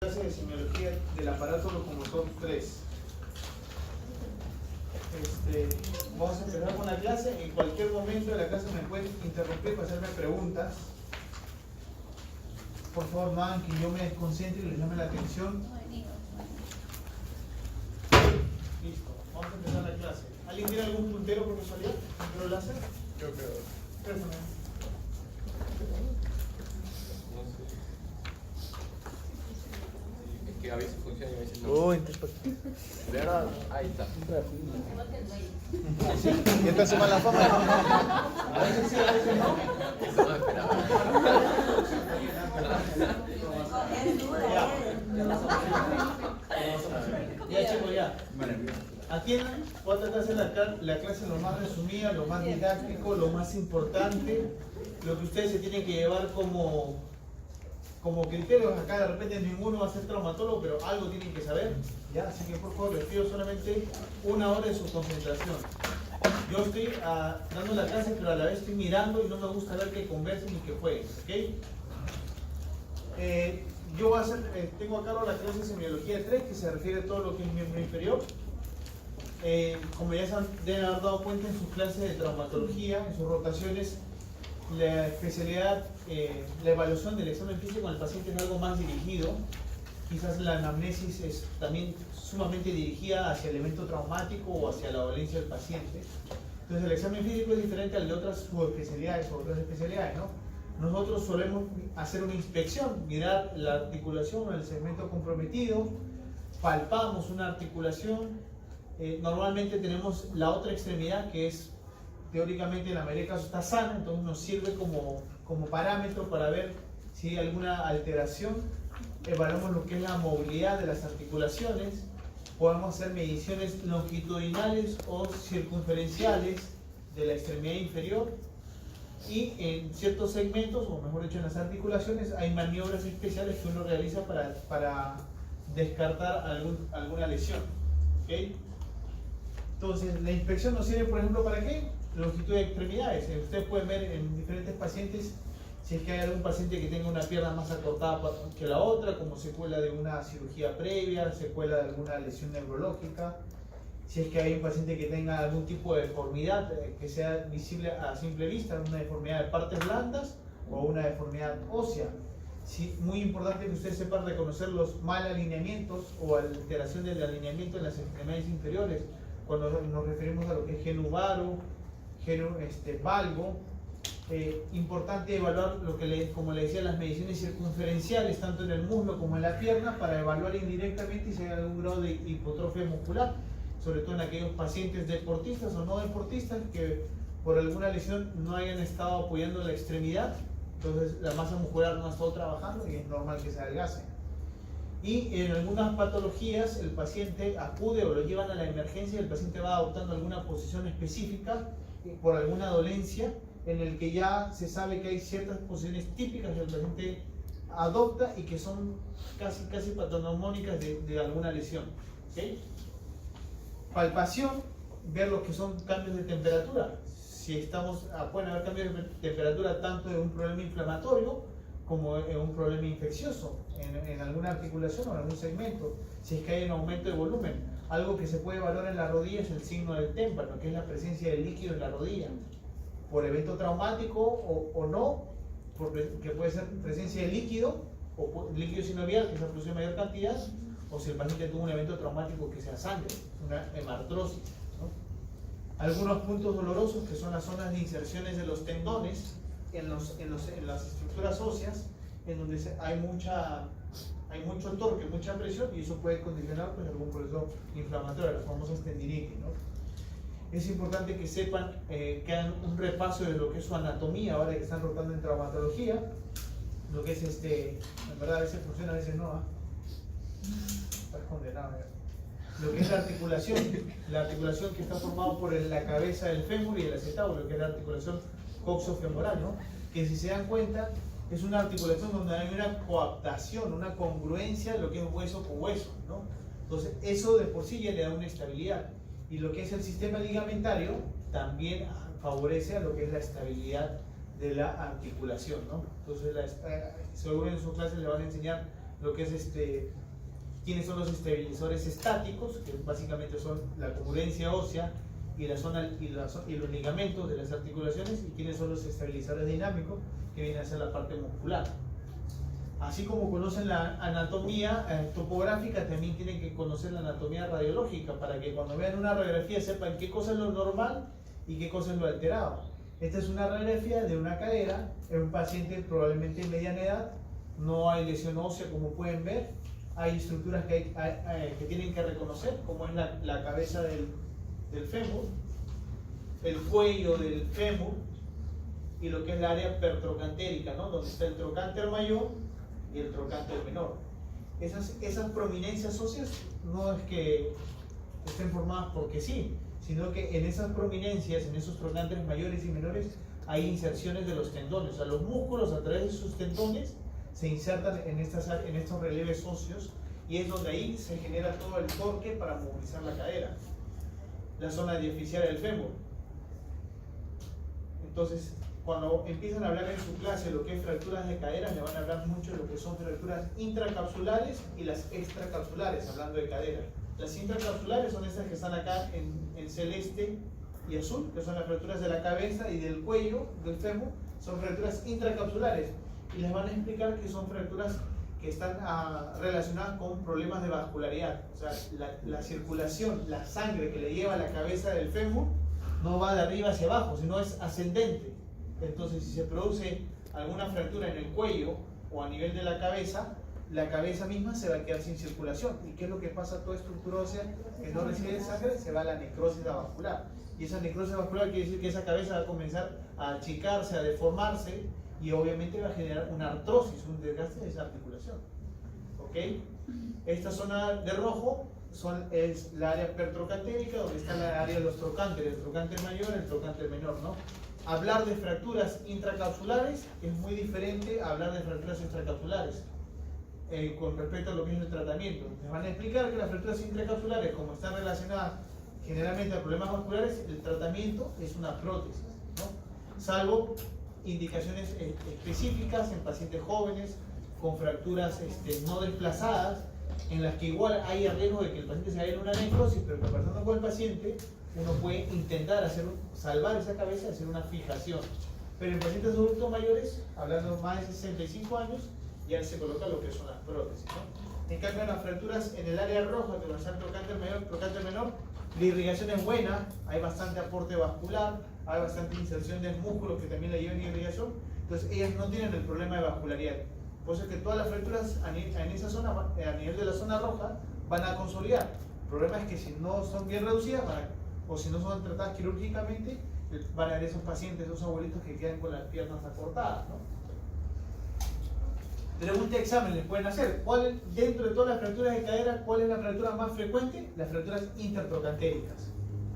Clase de semiología del aparato locomotor 3. Vamos a empezar con la clase. En cualquier momento de la clase me pueden interrumpir para hacerme preguntas. Por favor, no hagan que yo me desconcentre y les llame la atención. Listo, vamos a empezar la clase. ¿Alguien tiene algún puntero por casualidad? ¿Puntero láser? Yo creo. Préstame. Es que a veces funciona y a veces no. Uy, ¿Verdad? Ahí está. ya te suma la fama. A veces sí, a veces no. Eso no esperaba. Ya chicos, ya. Atiendan, voy a tratar de hacer la clase lo más resumida, lo más didáctico, lo más importante, lo que ustedes se tienen que llevar como criterios. Acá de repente ninguno va a ser traumatólogo, pero algo tienen que saber, ¿ya? Así que por favor les pido solamente 1 hora de su concentración. Yo estoy dando la clase, pero a la vez estoy mirando y no me gusta ver que conversen y que jueguen, ¿ok? Yo voy a hacer, tengo a cargo la clase de semiología 3, que se refiere a todo lo que es miembro inferior. Como ya se deben haber dado cuenta en sus clases de traumatología, en sus rotaciones, la especialidad, la evaluación del examen físico en el paciente es algo más dirigido. Quizás la anamnesis es también sumamente dirigida hacia el evento traumático o hacia la dolencia del paciente. Entonces el examen físico es diferente al de otras subespecialidades o otras especialidades, ¿no? Nosotros solemos hacer una inspección, mirar la articulación o el segmento comprometido, palpamos una articulación. Normalmente tenemos la otra extremidad que es teóricamente en la mayoría de casos está sana, entonces nos sirve como parámetro para ver si hay alguna alteración. Evaluamos lo que es la movilidad de las articulaciones, podemos hacer mediciones longitudinales o circunferenciales de la extremidad inferior, y en ciertos segmentos, o mejor dicho en las articulaciones, hay maniobras especiales que uno realiza para descartar alguna lesión, ¿okay? Entonces, la inspección nos sirve, por ejemplo, ¿para qué? Longitud de extremidades. Ustedes pueden ver en diferentes pacientes si es que hay algún paciente que tenga una pierna más acortada que la otra, como secuela de una cirugía previa, secuela de alguna lesión neurológica. Si es que hay un paciente que tenga algún tipo de deformidad que sea visible a simple vista, una deformidad de partes blandas o una deformidad ósea. Sí, muy importante que ustedes sepan reconocer los mal alineamientos o alteración del alineamiento en las extremidades inferiores. Cuando nos referimos a lo que es genu varo, genu valgo, importante evaluar lo que como le decía, las mediciones circunferenciales tanto en el muslo como en la pierna para evaluar indirectamente si hay algún grado de hipotrofia muscular, sobre todo en aquellos pacientes deportistas o no deportistas que por alguna lesión no hayan estado apoyando la extremidad, entonces la masa muscular no ha estado trabajando y es normal que se adelgace. Y en algunas patologías el paciente acude o lo llevan a la emergencia y el paciente va adoptando alguna posición específica por alguna dolencia en el que ya se sabe que hay ciertas posiciones típicas que el paciente adopta y que son casi patognomónicas de alguna lesión, ¿okay? Palpación, ver lo que son cambios de temperatura. Si pueden haber cambios de temperatura tanto de un problema inflamatorio como en un problema infeccioso en alguna articulación o en algún segmento. Si es que hay un aumento de volumen, algo que se puede evaluar en la rodilla es el signo del témpano, que es la presencia de líquido en la rodilla, por evento traumático o no, que puede ser presencia de líquido o líquido sinovial que se produce en mayor cantidad, o si el paciente tuvo un evento traumático que sea sangre, una hemartrosis, ¿no? Algunos puntos dolorosos que son las zonas de inserciones de los tendones en las estructuras óseas, en donde hay mucho torque, mucha presión, y eso puede condicionar pues, algún proceso inflamatorio, las famosas tendinitis, ¿no? Es importante que sepan, que hagan un repaso de lo que es su anatomía ahora que están rotando en traumatología, lo que es en verdad a veces funciona, a veces no, ¿eh? Estás condenado, ¿eh? Lo que es la articulación que está formada por la cabeza del fémur y el acetábulo, que es la articulación coxofemoral, ¿no? Que si se dan cuenta es una articulación donde hay una coaptación, una congruencia de lo que es hueso con hueso, ¿no? Entonces eso de por sí ya le da una estabilidad, y lo que es el sistema ligamentario también favorece a lo que es la estabilidad de la articulación, ¿no? Entonces seguro en sus clases le van a enseñar lo que es quiénes son los estabilizadores estáticos, que básicamente son la congruencia ósea y la zona y los ligamentos de las articulaciones, y quiénes son los estabilizadores dinámicos, que viene a ser la parte muscular. Así como conocen la anatomía topográfica, también tienen que conocer la anatomía radiológica para que cuando vean una radiografía sepan qué cosa es lo normal y qué cosa es lo alterado. Esta es una radiografía de una cadera en un paciente probablemente de mediana edad. No hay lesión ósea, como pueden ver. Hay estructuras que tienen que reconocer, como es la cabeza del fémur, el cuello del fémur y lo que es la área pertrocantérica, ¿no? Donde está el trocánter mayor y el trocánter menor. Esas prominencias óseas no es que estén formadas porque sí, sino que en esas prominencias, en esos trocánteres mayores y menores, hay inserciones de los tendones. O sea, los músculos a través de sus tendones se insertan en estos relieves óseos, y es donde ahí se genera todo el torque para movilizar la cadera. La zona diaficiaria del fémur. Entonces, cuando empiezan a hablar en su clase lo que es fracturas de cadera, le van a hablar mucho de lo que son fracturas intracapsulares y las extracapsulares, hablando de cadera. Las intracapsulares son estas que están acá en celeste y azul, que son las fracturas de la cabeza y del cuello del fémur. Son fracturas intracapsulares, y les van a explicar que son fracturas que están relacionadas con problemas de vascularidad. O sea, la circulación, la sangre que le lleva a la cabeza del fémur no va de arriba hacia abajo, sino es ascendente. Entonces, si se produce alguna fractura en el cuello o a nivel de la cabeza misma se va a quedar sin circulación. ¿Y qué es lo que pasa a toda estructura ósea que no recibe sangre? Se va a la necrosis vascular. Y esa necrosis vascular quiere decir que esa cabeza va a comenzar a achicarse, a deformarse, y obviamente va a generar una artrosis, un desgaste de esa articulación. ¿Ok? Esta zona de rojo es la área pertrocantérica, donde está la área de los trocánteres, el trocánter mayor y el trocánter menor, ¿no? Hablar de fracturas intracapsulares es muy diferente a hablar de fracturas extracapsulares con respecto a lo que es el tratamiento. Les van a explicar que las fracturas intracapsulares, como están relacionadas generalmente a problemas vasculares, el tratamiento es una prótesis, ¿no? Salvo indicaciones específicas en pacientes jóvenes con fracturas no desplazadas, en las que igual hay riesgo de que el paciente se vaya en una necrosis, pero conversando con el paciente uno puede intentar salvar esa cabeza y hacer una fijación. Pero en pacientes adultos mayores, hablando más de 65 años, ya se coloca lo que son las prótesis, ¿no? En cambio, las fracturas en el área roja, que va a ser trocánter mayor, trocánter menor, la irrigación es buena, hay bastante aporte vascular, hay bastante inserción del músculo que también le llevan irrigación, entonces ellas no tienen el problema de vascularidad. Por eso es que todas las fracturas en esa zona, a nivel de la zona roja, van a consolidar. El problema es que si no son bien reducidas, o si no son tratadas quirúrgicamente, van a haber esos pacientes, esos abuelitos que quedan con las piernas acortadas, ¿no? Pregunta de examen les pueden hacer. Dentro de todas las fracturas de cadera, ¿cuál es la fractura más frecuente? Las fracturas intertrocantéricas.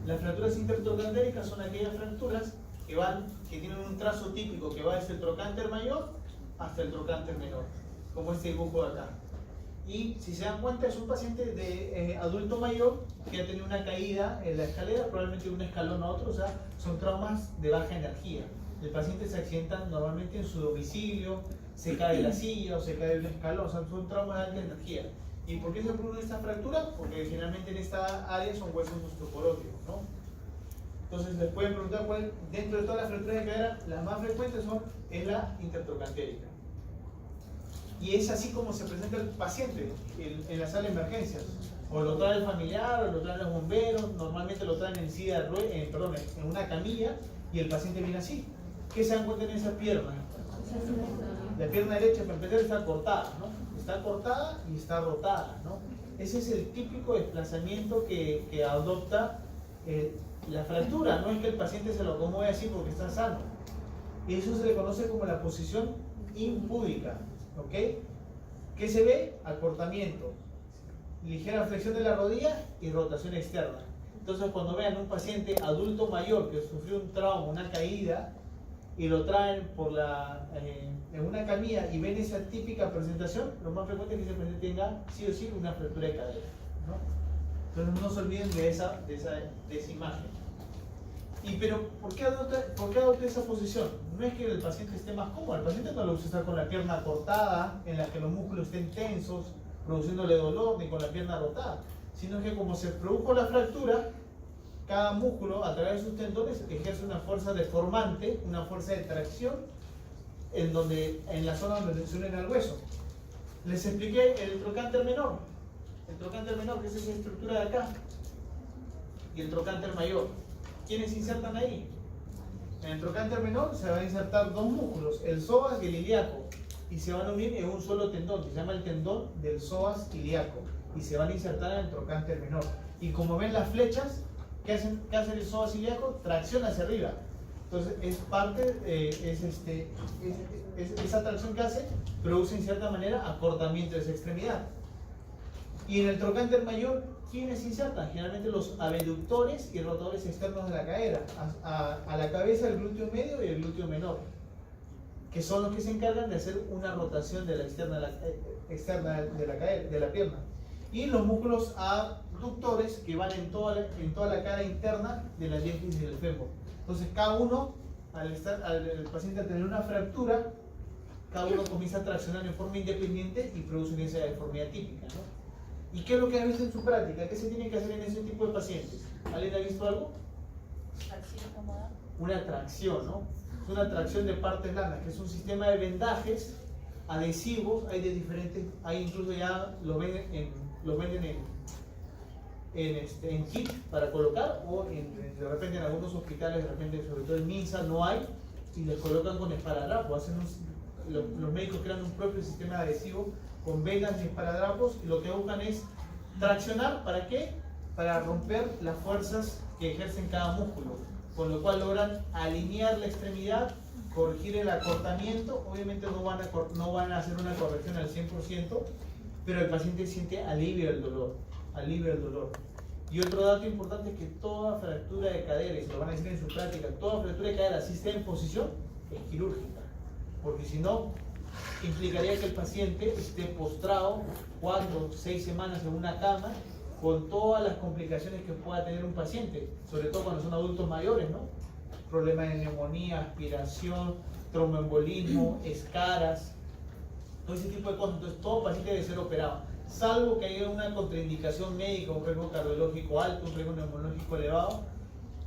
Las fracturas intertrocantéricas son aquellas fracturas que tienen un trazo típico que va desde el trocánter mayor hasta el trocánter menor, como este dibujo de acá. Y si se dan cuenta, es un paciente de adulto mayor que ha tenido una caída en la escalera, probablemente de un escalón a otro. O sea, son traumas de baja energía. El paciente se accidenta normalmente en su domicilio, se cae de la silla o se cae de un escalón. O sea, son traumas de alta energía. ¿Y por qué se produce esta fractura? Porque generalmente en esta área son huesos osteoporóticos, ¿no? Entonces les pueden preguntar cuál, dentro de todas las fracturas de cadera, las más frecuentes es la intertrocantérica. Y es así como se presenta el paciente en la sala de emergencias. O lo trae el familiar, o lo traen los bomberos, normalmente lo traen en silla de en una camilla, y el paciente viene así. ¿Qué se dan cuenta en esa pierna? La pierna derecha, para empezar, está cortada, ¿no? Está cortada y está rotada, ¿no? Ese es el típico desplazamiento que adopta la fractura. No es que el paciente se lo acomode así porque está sano. Eso se le conoce como la posición impúdica, ¿ok? ¿Qué se ve? Acortamiento, ligera flexión de la rodilla y rotación externa. Entonces, cuando vean un paciente adulto mayor que sufrió un trauma, una caída, y lo traen en una camilla y ven esa típica presentación, lo más frecuente es que ese paciente tenga sí o sí una fractura de cadera, ¿no? Entonces no se olviden de esa imagen. Pero ¿por qué adopta esa posición? No es que el paciente esté más cómodo, el paciente no le gusta estar con la pierna cortada, en la que los músculos estén tensos, produciéndole dolor, ni con la pierna rotada, sino que como se produjo la fractura, cada músculo a través de sus tendones ejerce una fuerza deformante, una fuerza de tracción en la zona donde se unen al hueso. Les expliqué el trocánter menor. El trocánter menor, que es esa estructura de acá, y el trocánter mayor. ¿Quiénes se insertan ahí? En el trocánter menor se van a insertar dos músculos, el psoas y el ilíaco, y se van a unir en un solo tendón, que se llama el tendón del psoas ilíaco, y se van a insertar en el trocánter menor. Y como ven las flechas, ¿qué hace el psoas ilíaco? Tracción hacia arriba. Entonces es parte, esa tracción que hace produce en cierta manera acortamiento de esa extremidad. Y en el trocánter mayor, ¿quiénes se insertan? Generalmente los abductores y rotadores externos de la cadera, a la cabeza, el glúteo medio y el glúteo menor, que son los que se encargan de hacer una rotación de la externa de la cadera, de la pierna. Y los músculos abductores que van en toda la cara interna de la diástasis del fémur. Entonces cada uno, al paciente tener una fractura, cada uno comienza a traccionar en forma independiente y produce esa deformidad típica, ¿no? ¿Y qué es lo que ha visto en su práctica? ¿Qué se tiene que hacer en ese tipo de pacientes? ¿Alguien ha visto algo? Una tracción, ¿no? Es una tracción de partes blandas, que es un sistema de vendajes adhesivos, hay de diferentes, hay incluso ya los venden en kit para colocar, o de repente en algunos hospitales, de repente sobre todo en MINSA no hay, y les colocan con esparadrapo. Los médicos crean un propio sistema adhesivo con venas y esparadrapos, y lo que buscan es traccionar. ¿Para qué? Para romper las fuerzas que ejercen cada músculo, con lo cual logran alinear la extremidad, corregir el acortamiento. Obviamente no van a hacer una corrección al 100%, pero el paciente siente alivio del dolor. Y otro dato importante es que toda fractura de cadera, y se lo van a decir en su práctica, toda fractura de cadera, si está en posición, es quirúrgica, porque si no, implicaría que el paciente esté postrado 4 o 6 semanas en una cama, con todas las complicaciones que pueda tener un paciente, sobre todo cuando son adultos mayores, ¿no? Problemas de neumonía, aspiración, tromboembolismo, escaras, todo ese tipo de cosas. Entonces todo paciente debe ser operado, salvo que haya una contraindicación médica, un riesgo cardiológico alto, un riesgo neumológico elevado,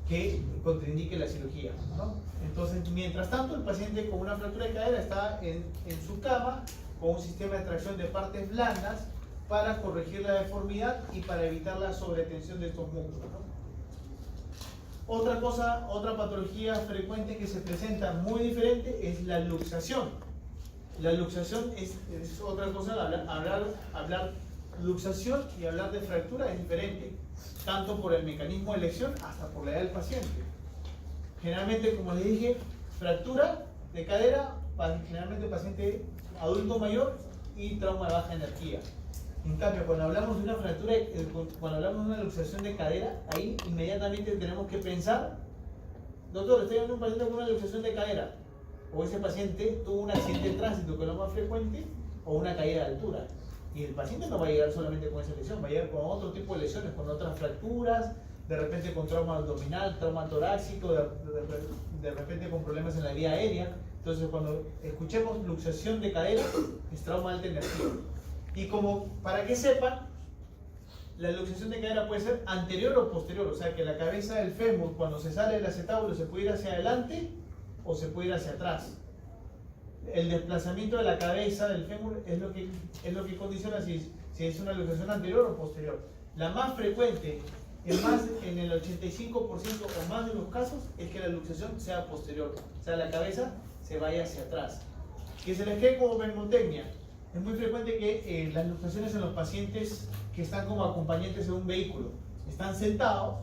que contraindique la cirugía, ¿no? Entonces, mientras tanto, el paciente con una fractura de cadera está en su cama con un sistema de tracción de partes blandas para corregir la deformidad y para evitar la sobretensión de estos músculos, ¿no? Otra patología frecuente que se presenta muy diferente es la luxación. La luxación es otra cosa. Hablar luxación y hablar de fractura es diferente, tanto por el mecanismo de elección hasta por la edad del paciente. Generalmente, como les dije, fractura de cadera, generalmente paciente adulto mayor y trauma de baja energía. En cambio, cuando hablamos de una fractura, cuando hablamos de una luxación de cadera, ahí inmediatamente tenemos que pensar: doctor, estoy viendo un paciente con una luxación de cadera, o ese paciente tuvo un accidente de tránsito, que es lo más frecuente, o una caída de altura. Y el paciente no va a llegar solamente con esa lesión, va a llegar con otro tipo de lesiones, con otras fracturas, de repente con trauma abdominal, trauma torácico, de repente con problemas en la vía aérea. Entonces, cuando escuchemos luxación de cadera, es trauma de alta energía. Y como para que sepan, la luxación de cadera puede ser anterior o posterior, o sea que la cabeza del fémur, cuando se sale del acetábulo, se puede ir hacia adelante o se puede ir hacia atrás. El desplazamiento de la cabeza del fémur es lo que condiciona si es una luxación anterior o posterior. La más frecuente, en el 85% o más de los casos, es que la luxación sea posterior, o sea, la cabeza se vaya hacia atrás. Que se les quede como pneumotecnia. Es muy frecuente que las luxaciones en los pacientes que están como acompañantes en un vehículo están sentados,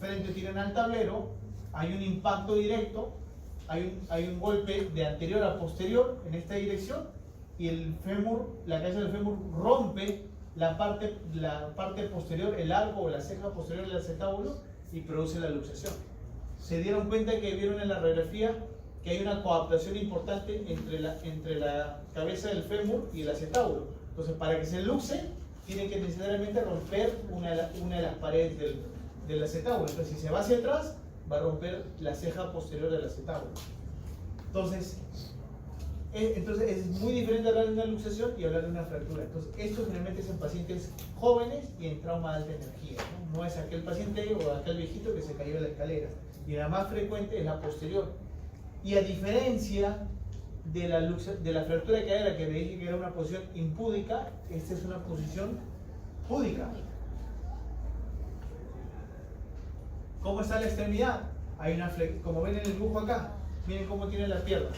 frente tiran al tablero, hay un impacto directo, hay un golpe de anterior a posterior en esta dirección, y el fémur, la cabeza del fémur rompe la parte posterior, el arco o la ceja posterior del acetábulo, y produce la luxación. Se dieron cuenta que vieron en la radiografía que hay una coaptación importante entre la cabeza del fémur y el acetábulo. Entonces, para que se luxe, tienen que necesariamente romper una de las paredes del acetábulo. Entonces, si se va hacia atrás, va a romper la ceja posterior del acetábulo. Entonces es muy diferente hablar de una luxación y hablar de una fractura. Entonces, esto generalmente es en pacientes jóvenes y en trauma de alta energía, ¿no? No es aquel paciente o aquel viejito que se cayó de la escalera. Y la más frecuente es la posterior. Y a diferencia de la fractura de cadera, que le dije que era una posición impúdica, esta es una posición púdica. ¿Cómo está la extremidad? Hay una como ven en el dibujo acá, miren cómo tiene la pierna.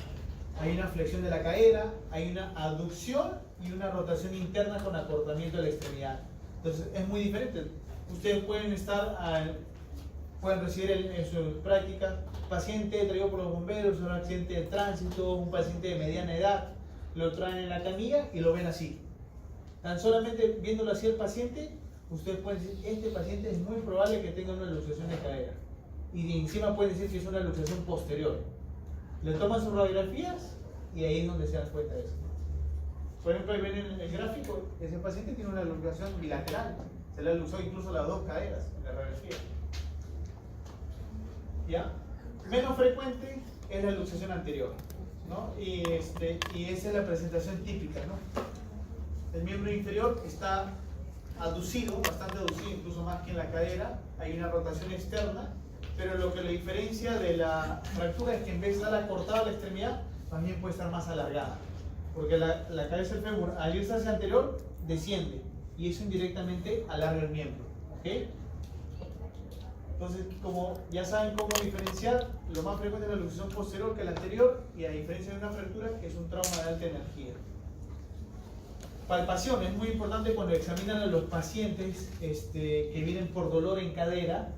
Hay una flexión de la cadera, hay una aducción y una rotación interna con acortamiento de la extremidad. Entonces es muy diferente. Ustedes pueden pueden recibir en sus prácticas paciente traído por los bomberos, un accidente de tránsito, un paciente de mediana edad, lo traen en la camilla y lo ven así. Tan solamente viéndolo así el paciente, ustedes pueden decir, este paciente es muy probable que tenga una luxación de cadera. Y encima pueden decir que es una luxación posterior. Le toman sus radiografías y ahí es donde se dan cuenta de eso. Por ejemplo, ahí ven en el gráfico, ese paciente tiene una luxación bilateral. Se le ha luxado incluso las dos caderas en la radiografía. ¿Ya? Menos frecuente es la luxación anterior, ¿no? Y esa es la presentación típica, ¿no? El miembro inferior está aducido, bastante aducido, incluso más que en la cadera. Hay una rotación externa, pero lo que le diferencia de la fractura es que en vez de estar acortada la extremidad, también puede estar más alargada. Porque la cabeza del fémur, al irse hacia anterior, desciende. Y eso indirectamente alarga el miembro. ¿Ok? Entonces, como ya saben cómo diferenciar, lo más frecuente es la luxación posterior que la anterior, y a diferencia de una fractura, que es un trauma de alta energía. Palpación, es muy importante cuando examinan a los pacientes que vienen por dolor en cadera,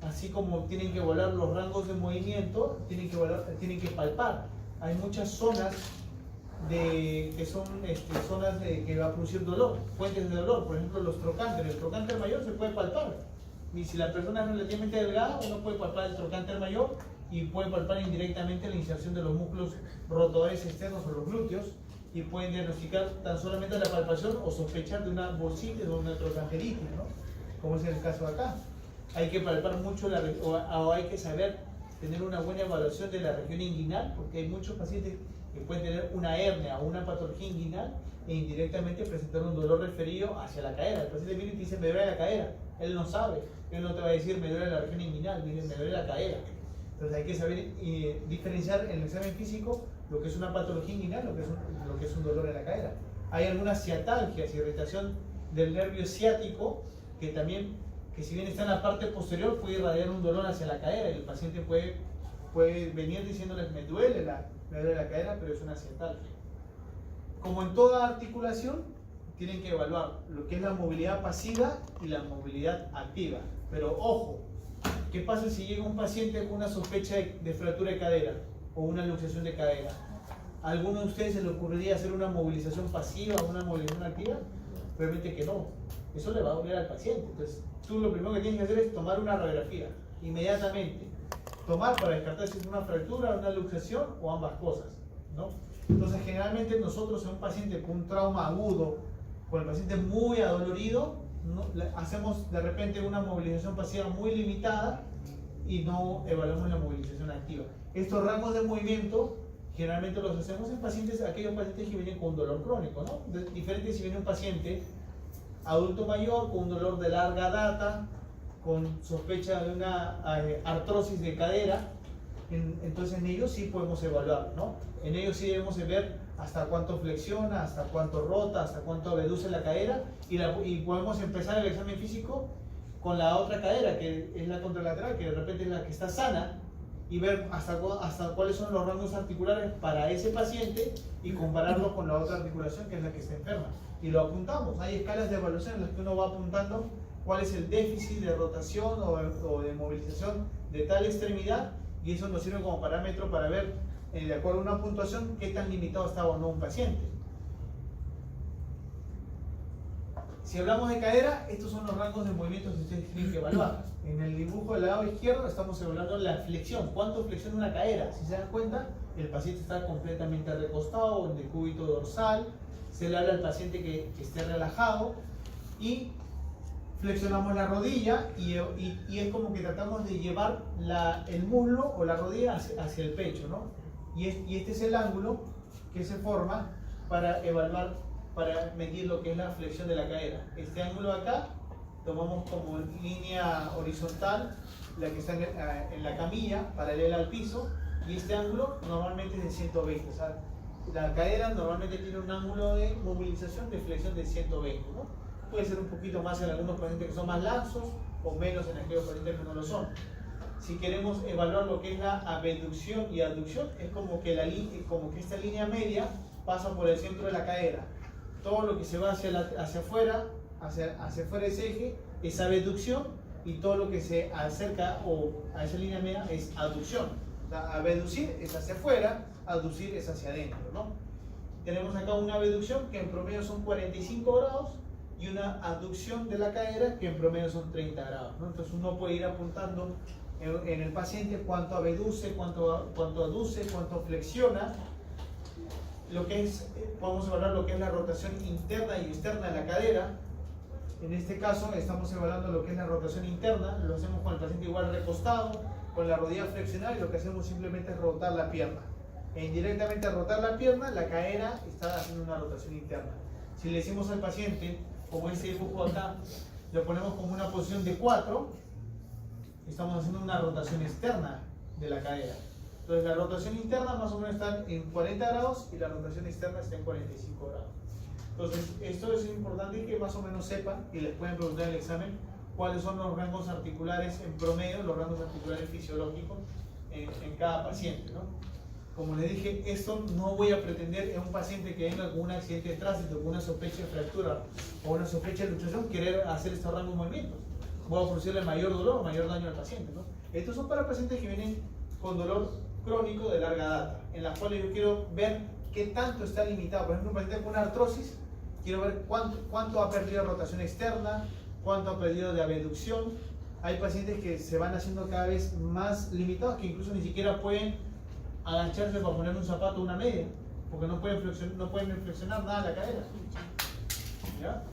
así como tienen que evaluar los rangos de movimiento, tienen que palpar. Hay muchas zonas que son zonas que va a producir dolor, fuentes de dolor, por ejemplo los trocánteres. El trocánter mayor se puede palpar, y si la persona es relativamente delgada, uno puede palpar el trocánter mayor y puede palpar indirectamente la inserción de los músculos rotadores externos o los glúteos, y pueden diagnosticar tan solamente la palpación o sospechar de una bursitis o una trochanteritis, ¿no? Como es el caso de acá. Hay que palpar mucho o hay que saber tener una buena evaluación de la región inguinal, porque hay muchos pacientes que pueden tener una hernia o una patología inguinal e indirectamente presentar un dolor referido hacia la cadera. El paciente viene y te dice, me duele la cadera. Él no sabe, él no te va a decir, me duele la región inguinal, me duele la cadera. Entonces hay que saber diferenciar en el examen físico lo que es una patología inguinal, lo que es un dolor en la cadera. Hay algunas ciatalgias, irritación del nervio ciático, que también, que si bien está en la parte posterior, puede irradiar un dolor hacia la cadera, y el paciente puede venir diciéndoles, me duele la cadera, pero es una ciatalgia. Como en toda articulación, tienen que evaluar lo que es la movilidad pasiva y la movilidad activa. Pero ojo, ¿qué pasa si llega un paciente con una sospecha de fractura de cadera o una luxación de cadera? ¿A alguno de ustedes se le ocurriría hacer una movilización pasiva o una movilización activa? Obviamente que no. Eso le va a doler al paciente. Entonces, tú lo primero que tienes que hacer es tomar una radiografía inmediatamente. Tomar para descartar si es una fractura, una luxación o ambas cosas, ¿no? Entonces, generalmente nosotros en un paciente con un trauma agudo, con el paciente muy adolorido, ¿no? Hacemos de repente una movilización pasiva muy limitada y no evaluamos la movilización activa. Estos rangos de movimiento generalmente los hacemos en aquellos pacientes que vienen con un dolor crónico, ¿no? Diferente si viene un paciente adulto mayor con un dolor de larga data, con sospecha de una artrosis de cadera. Entonces en ellos sí podemos evaluar, ¿no? En ellos sí debemos ver hasta cuánto flexiona, hasta cuánto rota, hasta cuánto reduce la cadera, y podemos empezar el examen físico con la otra cadera, que es la contralateral, que de repente es la que está sana, y ver hasta cuáles son los rangos articulares para ese paciente y compararlo con la otra articulación, que es la que está enferma. Y lo apuntamos. Hay escalas de evaluación en las que uno va apuntando cuál es el déficit de rotación o de movilización de tal extremidad, y eso nos sirve como parámetro para ver, de acuerdo a una puntuación, qué tan limitado está o no un paciente. Si hablamos de cadera, estos son los rangos de movimientos que ustedes tienen que evaluar. En el dibujo del lado izquierdo estamos evaluando la flexión. ¿Cuánto flexiona una cadera? Si se dan cuenta, el paciente está completamente recostado en decúbito dorsal. Se le habla al paciente que esté relajado. Y flexionamos la rodilla y es como que tratamos de llevar el muslo o la rodilla hacia el pecho, ¿no? Y este es el ángulo que se forma para evaluar, para medir lo que es la flexión de la cadera. Este ángulo acá tomamos como línea horizontal, la que está en la camilla, paralela al piso, y este ángulo normalmente es de 120. O sea, la cadera normalmente tiene un ángulo de movilización, de flexión de 120, ¿no? Puede ser un poquito más en algunos pacientes que son más laxos o menos en aquellos pacientes que no lo son. Si queremos evaluar lo que es la abducción y aducción, es como que esta línea media pasa por el centro de la cadera. Todo lo que se va hacia afuera de ese eje es abducción, y todo lo que se acerca a esa línea media es aducción. O sea, abducir es hacia afuera, aducir es hacia adentro, ¿no? Tenemos acá una abducción que en promedio son 45 grados y una aducción de la cadera que en promedio son 30 grados, ¿no? Entonces uno puede ir apuntando en el paciente cuánto abduce, cuánto aduce, cuánto flexiona. Podemos evaluar lo que es la rotación interna y externa de la cadera. En este caso estamos evaluando lo que es la rotación interna, lo hacemos con el paciente igual recostado, con la rodilla flexionada, y lo que hacemos simplemente es rotar la pierna. E indirectamente al rotar la pierna, la cadera está haciendo una rotación interna. Si le decimos al paciente, como este dibujo acá, lo ponemos como una posición de 4, estamos haciendo una rotación externa de la cadera. Entonces la rotación interna más o menos está en 40 grados y la rotación externa está en 45 grados. Entonces esto es importante que más o menos sepan, y les pueden preguntar en el examen cuáles son los rangos articulares en promedio, los rangos articulares fisiológicos en cada paciente, ¿no? Como les dije, esto no voy a pretender en un paciente que venga con un accidente de tránsito, con una sospecha de fractura o una sospecha de luxación, querer hacer estos rangos de movimientos. Voy a producirle mayor dolor o mayor daño al paciente, ¿no? Estos son para pacientes que vienen con dolor crónico de larga data, en las cuales yo quiero ver qué tanto está limitado. Por ejemplo, un paciente con una artrosis, quiero ver cuánto ha perdido de rotación externa, cuánto ha perdido de abducción. Hay pacientes que se van haciendo cada vez más limitados, que incluso ni siquiera pueden agancharse para poner un zapato o una media, porque no pueden flexionar nada la cadera. ¿Ya?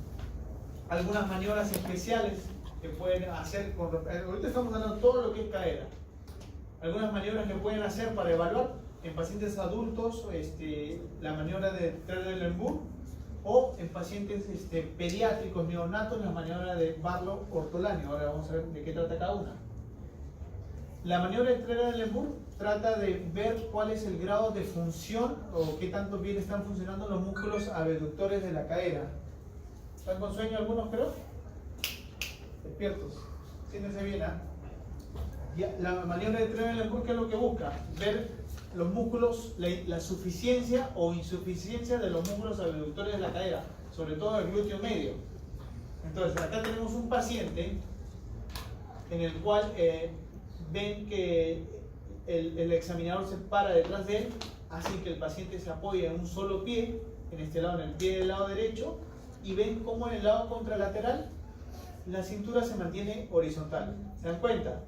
Algunas maniobras especiales que pueden hacer, ahorita estamos hablando de todo lo que es cadera. Algunas maniobras que pueden hacer para evaluar en pacientes adultos, la maniobra de Trendelenburg, o en pacientes pediátricos neonatos, la maniobra de Barlow-Ortolani. Ahora vamos a ver de qué trata cada una. La maniobra de Trendelenburg trata de ver cuál es el grado de función o qué tanto bien están funcionando los músculos abductores de la cadera. ¿Están con sueño algunos, creo? Despiertos. Siéntense bien, ¿ah? La maniobra de Trendelenburg, ¿qué es lo que busca? Ver los músculos, la suficiencia o insuficiencia de los músculos abductores de la cadera, sobre todo el glúteo medio. Entonces, acá tenemos un paciente en el cual ven que el examinador se para detrás de él, así que el paciente se apoya en un solo pie, en este lado, en el pie del lado derecho, y ven cómo en el lado contralateral la cintura se mantiene horizontal. ¿Se dan cuenta?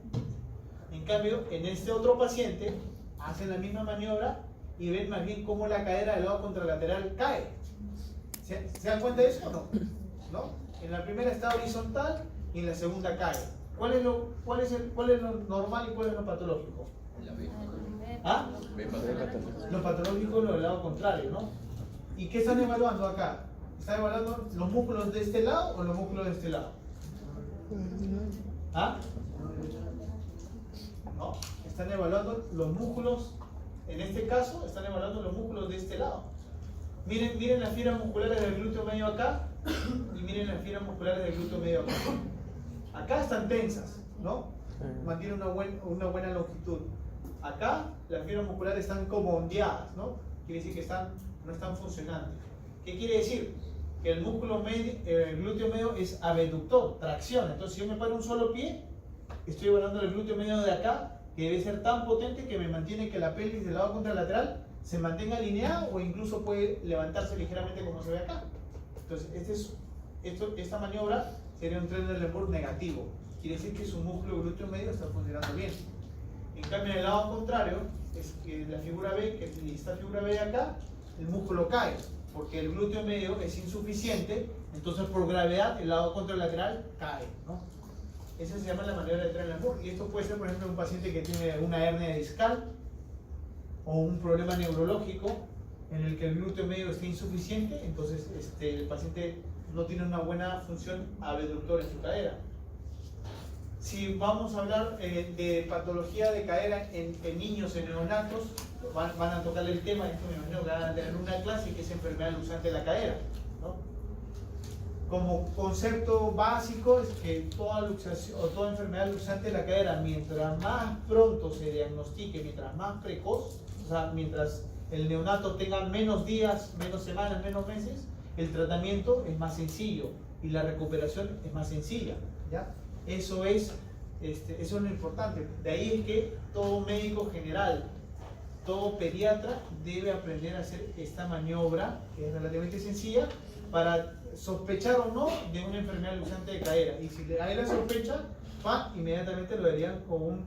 En cambio, en este otro paciente hacen la misma maniobra y ven más bien cómo la cadera del lado contralateral cae. ¿Se dan cuenta de eso o no? ¿No? En la primera está horizontal y en la segunda cae. ¿Cuál es lo normal y cuál es lo patológico? La B. ¿Ah? B patológico. Lo patológico es lo del lado contrario, ¿no? ¿Y qué están evaluando acá? ¿Están evaluando los músculos de este lado o los músculos de este lado? ¿Ah? No, están evaluando los músculos, en este caso, están evaluando los músculos de este lado. Miren las fibras musculares del glúteo medio acá y miren las fibras musculares del glúteo medio acá. Acá están tensas, ¿no? Mantienen una buena longitud. Acá las fibras musculares están como ondeadas, ¿no? Quiere decir que no están funcionando. ¿Qué quiere decir? Que el músculo medio, el glúteo medio es abductor, tracción. Entonces, si yo me paro un solo pie, estoy evaluando el glúteo medio de acá, que debe ser tan potente que me mantiene que la pelvis del lado contralateral se mantenga alineada o incluso puede levantarse ligeramente como se ve acá. Entonces, esta maniobra sería un Trendelenburg negativo. Quiere decir que su músculo glúteo medio está funcionando bien. En cambio, en el lado contrario, es que la figura B, que esta figura B de acá, el músculo cae, porque el glúteo medio es insuficiente Entonces, por gravedad, el lado contralateral cae, ¿no? Esa se llama la maniobra de Trendelenburg. Y esto puede ser, por ejemplo, un paciente que tiene una hernia discal o un problema neurológico en el que el glúteo medio esté insuficiente, entonces el paciente no tiene una buena función abductora en su cadera. Si vamos a hablar de patología de cadera en niños, en neonatos, van a tocar el tema, esto me imagino que van a tener una clase que es enfermedad luxante de la cadera, ¿no? Como concepto básico es que toda luxación o toda enfermedad luxante de la cadera, mientras más pronto se diagnostique, mientras más precoz, o sea, mientras el neonato tenga menos días, menos semanas, menos meses, el tratamiento es más sencillo y la recuperación es más sencilla, ¿ya? Eso es lo importante. De ahí es que todo médico general, todo pediatra debe aprender a hacer esta maniobra, que es relativamente sencilla, para sospechar o no de una enfermedad luxante de cadera. Y si hay la sospecha, inmediatamente lo harían con un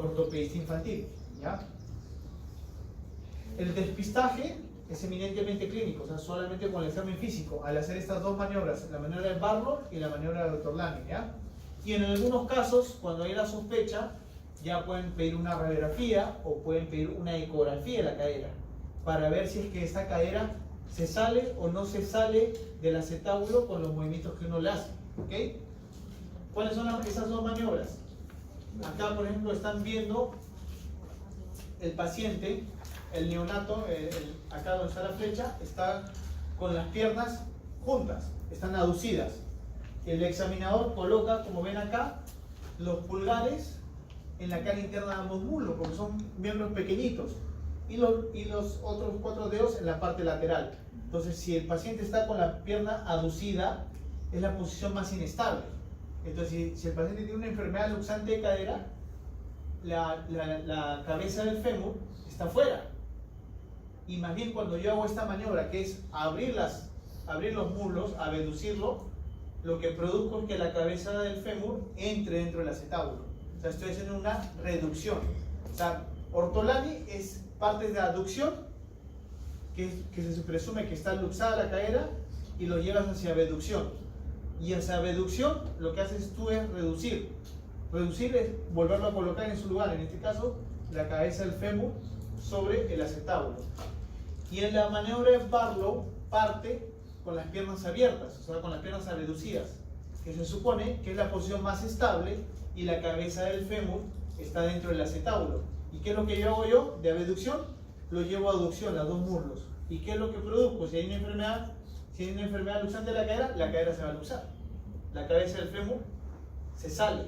ortopedista infantil, ¿ya? El despistaje es eminentemente clínico, o sea, solamente con el examen físico, al hacer estas dos maniobras, la maniobra de Barlow y la maniobra de Ortolani, ¿ya? Y en algunos casos, cuando hay la sospecha, ya pueden pedir una radiografía o pueden pedir una ecografía de la cadera para ver si es que esta cadera se sale o no se sale del acetábulo con los movimientos que uno le hace, ¿ok? ¿Cuáles son esas dos maniobras? Acá, por ejemplo, están viendo el paciente, el neonato, acá donde está la flecha, está con las piernas juntas, están aducidas. El examinador coloca, como ven acá, los pulgares en la cara interna de ambos muslos, porque son miembros pequeñitos, y los otros 4 dedos en la parte lateral. Entonces, si el paciente está con la pierna aducida, es la posición más inestable. Entonces, si el paciente tiene una enfermedad luxante de cadera, la cabeza del fémur está fuera. Y más bien cuando yo hago esta maniobra, que es abrir los muslos, abducirlo, lo que produzco es que la cabeza del fémur entre dentro del acetábulo. O sea, estoy haciendo una reducción. O sea, Ortolani es parte de aducción, que se presume que está luxada la cadera, y lo llevas hacia abducción. Y hacia abducción lo que haces tú es reducir. Reducir es volverlo a colocar en su lugar, en este caso, la cabeza del fémur sobre el acetábulo. Y en la maniobra de Barlow parte con las piernas abiertas, o sea, con las piernas abducidas, que se supone que es la posición más estable y la cabeza del fémur está dentro del acetábulo. ¿Y qué es lo que yo hago yo? De abducción, lo llevo a aducción, a dos muslos. ¿Y qué es lo que produzco? Si hay una enfermedad luxante de la cadera se va a luxar. La cabeza del fémur se sale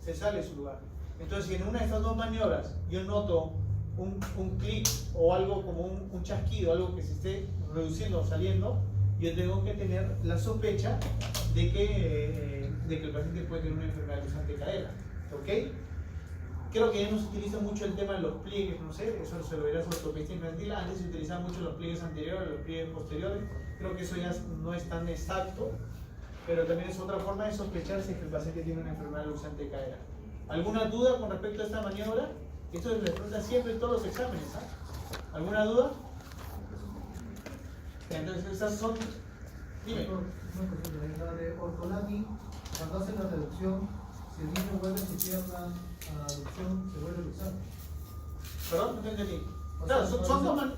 de su lugar. Entonces, si en una de estas dos maniobras yo noto un clic o algo como un chasquido, algo que se esté reduciendo o saliendo, yo tengo que tener la sospecha de que el paciente puede tener una enfermedad luxante de cadera, ¿ok? Creo que ya no se utiliza mucho el tema de los pliegues, no sé, eso se lo verás al ortopedista infantil. Antes se utilizaban mucho los pliegues anteriores, los pliegues posteriores. Creo que eso ya no es tan exacto, pero también es otra forma de sospechar si es que el paciente tiene una enfermedad luxante de cadera. ¿Alguna duda con respecto a esta maniobra? Esto se les pregunta siempre en todos los exámenes, ¿ah? ¿Alguna duda? Entonces esas son... Dime. La de Ortolani, cuando hace la reducción, si el niño vuelve su pierna a la aducción, se vuelve a luxar. Perdón, no te entendí. Claro,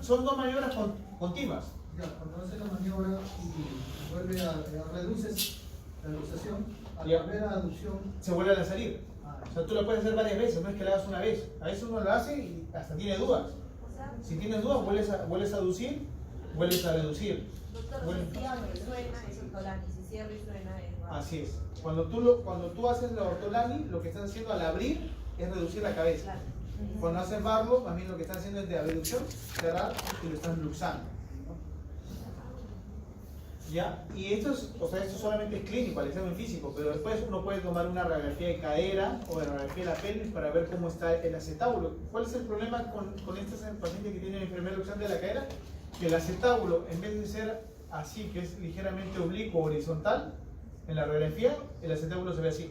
son dos maniobras continuas. Ya, cuando hace la maniobra y vuelve reduces la luxación, al volver a aducción, se vuelve a salir. O sea, tú lo puedes hacer varias veces, no es que lo hagas una vez. A veces uno lo hace y hasta tiene dudas. Si tienes dudas, vuelves a aducir, vuelves a reducir. Doctor, si cierra y suena es Ortolani, si cierra y suena es Barlow. Así es. Cuando tú haces la Ortolani, lo que estás haciendo al abrir es reducir la cabeza. Claro. Cuando haces Barlow, también lo que estás haciendo es de abducción, cerrar y lo estás luxando. ¿Ya? Y esto solamente es clínico, al examen físico, pero después uno puede tomar una radiografía de cadera o de radiografía de la pelvis para ver cómo está el acetábulo. ¿Cuál es el problema con estos pacientes que tienen enfermedad luxante de la cadera? Que el acetábulo, en vez de ser así, que es ligeramente oblicuo o horizontal, en la radiografía, el acetábulo se ve así.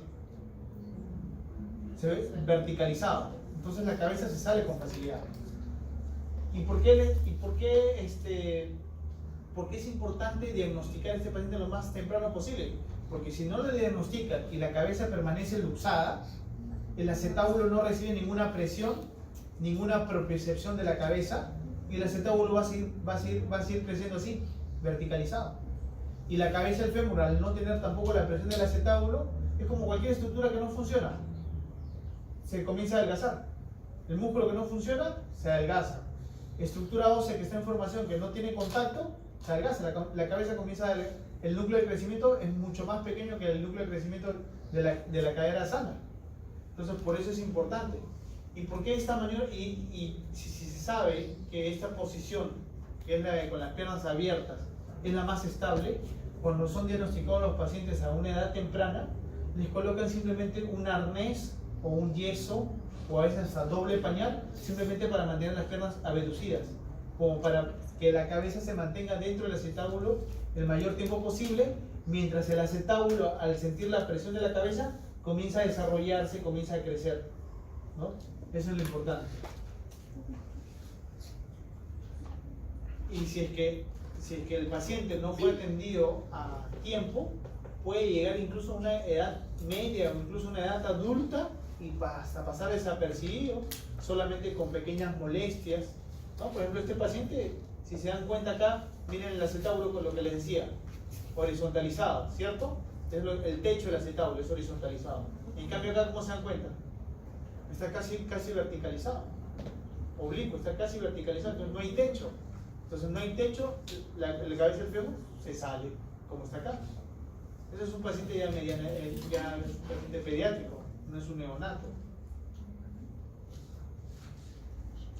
Se ve verticalizado. Entonces la cabeza se sale con facilidad. ¿Y por qué ¿Por qué es importante diagnosticar a este paciente lo más temprano posible? Porque si no lo diagnostican y la cabeza permanece luxada, el acetábulo no recibe ninguna presión, ninguna propiocepción de la cabeza, y el acetábulo va a seguir creciendo así, verticalizado. Y la cabeza del fémur, al no tener tampoco la presión del acetábulo, es como cualquier estructura que no funciona. Se comienza a adelgazar. El músculo que no funciona, se adelgaza. Estructura ósea que está en formación, que no tiene contacto, se adelgaza. La cabeza comienza el núcleo de crecimiento es mucho más pequeño que el núcleo de crecimiento de la cadera sana. Entonces, por eso es importante. ¿Y por qué esta maniobra? Y si se sabe que esta posición, que es la de con las piernas abiertas, es la más estable, cuando son diagnosticados los pacientes a una edad temprana, les colocan simplemente un arnés o un yeso, o a veces hasta doble pañal, simplemente para mantener las piernas abducidas, como para que la cabeza se mantenga dentro del acetábulo el mayor tiempo posible, mientras el acetábulo, al sentir la presión de la cabeza, comienza a desarrollarse, comienza a crecer, ¿no? Eso es lo importante. Y si es que el paciente no fue atendido a tiempo, puede llegar incluso a una edad media o incluso a una edad adulta y hasta pasar desapercibido, solamente con pequeñas molestias, ¿no? Por ejemplo, este paciente, si se dan cuenta acá, miren el acetábulo con lo que les decía, horizontalizado, ¿cierto? El techo del acetábulo es horizontalizado. En cambio acá, ¿cómo se dan cuenta? Está casi verticalizado, oblicuo, está casi verticalizado, entonces no hay techo. Entonces no hay techo, la cabeza del fémur se sale, como está acá. Ese es un paciente ya mediano, ya es un paciente pediátrico, no es un neonato.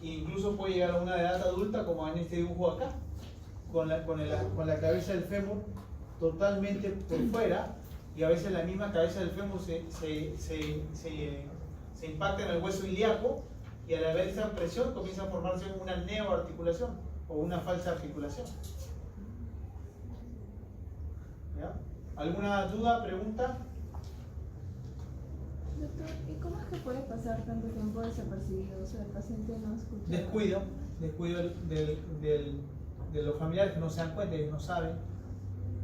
E incluso puede llegar a una edad adulta, como en este dibujo acá, con la cabeza del fémur totalmente por fuera, y a veces la misma cabeza del fémur se impacta en el hueso ilíaco, y al haber esa presión comienza a formarse una neoarticulación o una falsa articulación. ¿Ya? ¿Alguna duda, pregunta? Doctor, ¿y cómo es que puede pasar tanto tiempo desapercibido? O sea, el paciente no escucha. Descuido de los familiares que no se dan cuenta, ellos no saben.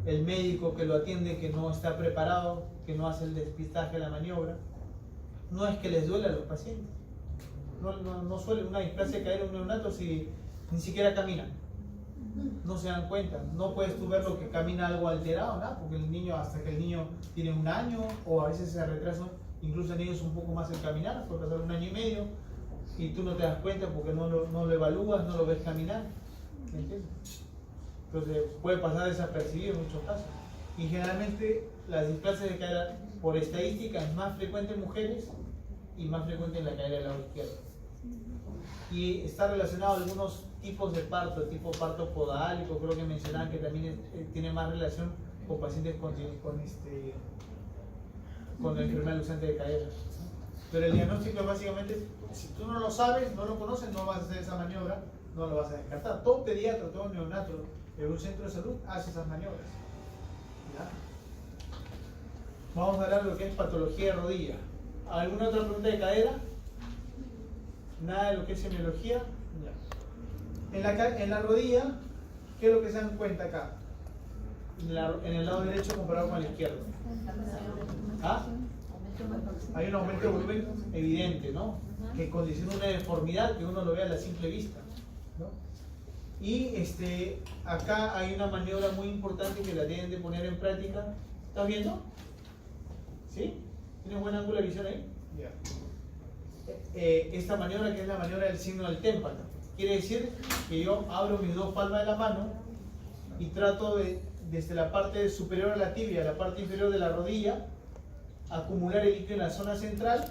El médico que lo atiende que no está preparado, que no hace el despistaje de la maniobra. No es que les duele a los pacientes. No suele una displasia caer un neonato si ni siquiera camina. No se dan cuenta. No puedes tú verlo que camina algo alterado, ¿no? Porque el niño, hasta que el niño tiene 1 año, o a veces se retrasa, incluso en ellos un poco más el caminar, puede pasar 1 año y medio, y tú no te das cuenta porque no lo evalúas, no lo ves caminar. ¿Me entiendes? Entonces puede pasar desapercibido en muchos casos. Y generalmente las displasias de cadera, por estadística, es más frecuente en mujeres y más frecuente en la cadera del lado izquierdo. Y está relacionado a algunos tipos de parto, tipo parto podálico, creo que mencionaban que también tiene más relación con pacientes con enfermedad luxante de cadera. Pero el diagnóstico es básicamente, si tú no lo sabes, no lo conoces, no vas a hacer esa maniobra, no lo vas a descartar. Todo pediatra, todo neonato de un centro de salud hace esas maniobras. ¿Ya? Vamos a hablar de lo que es patología de rodilla. ¿Alguna otra pregunta de cadera? Nada de lo que es semiología. Ya. En la rodilla, ¿qué es lo que se dan cuenta acá? En el lado derecho comparado con el izquierdo. ¿Ah? Hay un aumento de volumen evidente, ¿no? Que condiciona una deformidad que uno lo ve a la simple vista, ¿no? Y acá hay una maniobra muy importante que la tienen de poner en práctica. ¿Estás viendo? ¿Sí? ¿Tienes buen ángulo de visión ahí? Ya. Esta maniobra, que es la maniobra del signo del témpano, quiere decir que yo abro mis 2 palmas de la mano y trato de, desde la parte superior a la tibia a la parte inferior de la rodilla, acumular el líquido en la zona central,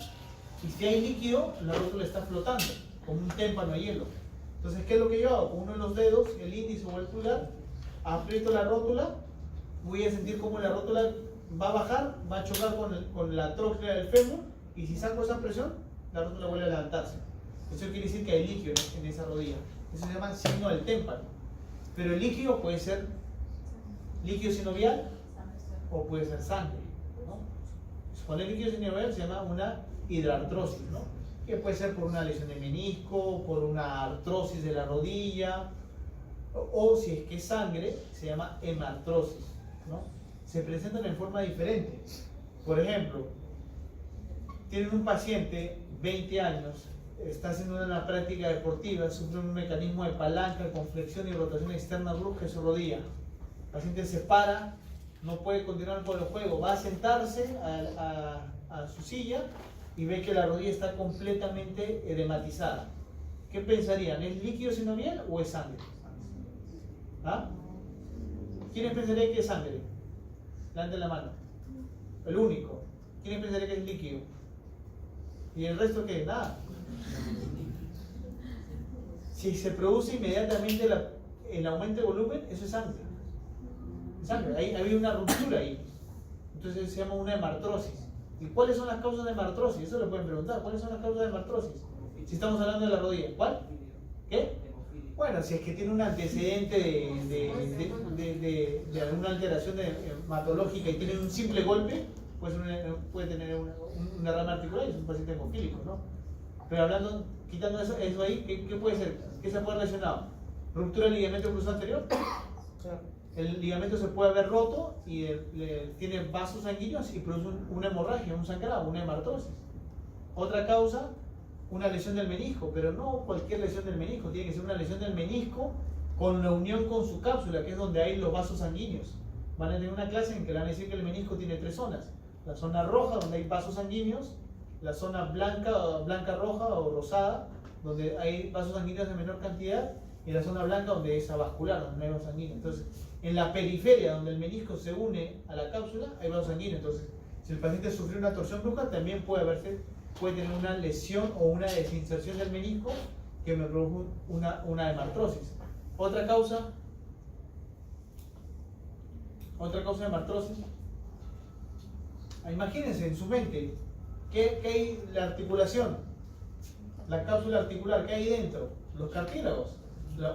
y si hay líquido, la rótula está flotando como un témpano de hielo. Entonces, ¿qué es lo que yo hago? Con uno de los dedos, el índice o el pulgar, aprieto la rótula, voy a sentir cómo la rótula va a bajar, va a chocar con la tróclea del fémur, y si saco esa presión, la rótula vuelve a levantarse. Eso quiere decir que hay líquido en esa rodilla. Eso se llama signo del témpano. Pero el líquido puede ser líquido sinovial o puede ser sangre, ¿no? Cuando el líquido sinovial se llama una hidrartrosis, ¿no? Que puede ser por una lesión de menisco, por una artrosis de la rodilla, O si es que es sangre, se llama hemartrosis, ¿no? Se presentan en forma diferente. Por ejemplo, tienen un paciente, 20 años, está haciendo una práctica deportiva, sufre un mecanismo de palanca con flexión y rotación externa brusca en su rodilla. El paciente se para, no puede continuar con el juego, va a sentarse a su silla y ve que la rodilla está completamente edematizada. ¿Qué pensarían? ¿Es líquido sinovial o es sangre? ¿Ah? ¿Quiénes pensarían que es sangre? Levanten la mano. El único. ¿Quiénes pensarían que es líquido? ¿Y el resto qué? Nada. Si se produce inmediatamente el aumento de volumen, eso es sangre. Es sangre. Ahí había una ruptura ahí. Entonces se llama una hemartrosis. ¿Y cuáles son las causas de hemartrosis? Eso lo pueden preguntar. ¿Cuáles son las causas de hemartrosis? Si estamos hablando de la rodilla. ¿Cuál? ¿Qué? Bueno, si es que tiene un antecedente de alguna alteración hematológica y tiene un simple golpe, pues puede tener un derrame articular y es un paciente hemofílico, ¿no? Pero hablando, quitando eso ahí, ¿qué puede ser? ¿Qué se puede relacionar? ¿Ruptura del ligamento cruzado anterior? El ligamento se puede haber roto y tiene vasos sanguíneos y produce una hemorragia, un sangrado, una hemartrosis. Otra causa, una lesión del menisco, pero no cualquier lesión del menisco, tiene que ser una lesión del menisco con la unión con su cápsula, que es donde hay los vasos sanguíneos. Van a tener una clase en que le van a decir que el menisco tiene 3 zonas. La zona roja, donde hay vasos sanguíneos, la zona blanca roja o rosada, donde hay vasos sanguíneos de menor cantidad, y la zona blanca, donde es avascular, donde no hay vasos sanguíneos. Entonces, en la periferia, donde el menisco se une a la cápsula, hay vasos sanguíneos. Entonces, si el paciente sufrió una torsión brusca, también puede tener una lesión o una desinserción del menisco que me produjo una hemartrosis. Otra causa de hemartrosis. Imagínense en su mente ¿qué hay la articulación, la cápsula articular, ¿qué hay dentro? Los cartílagos,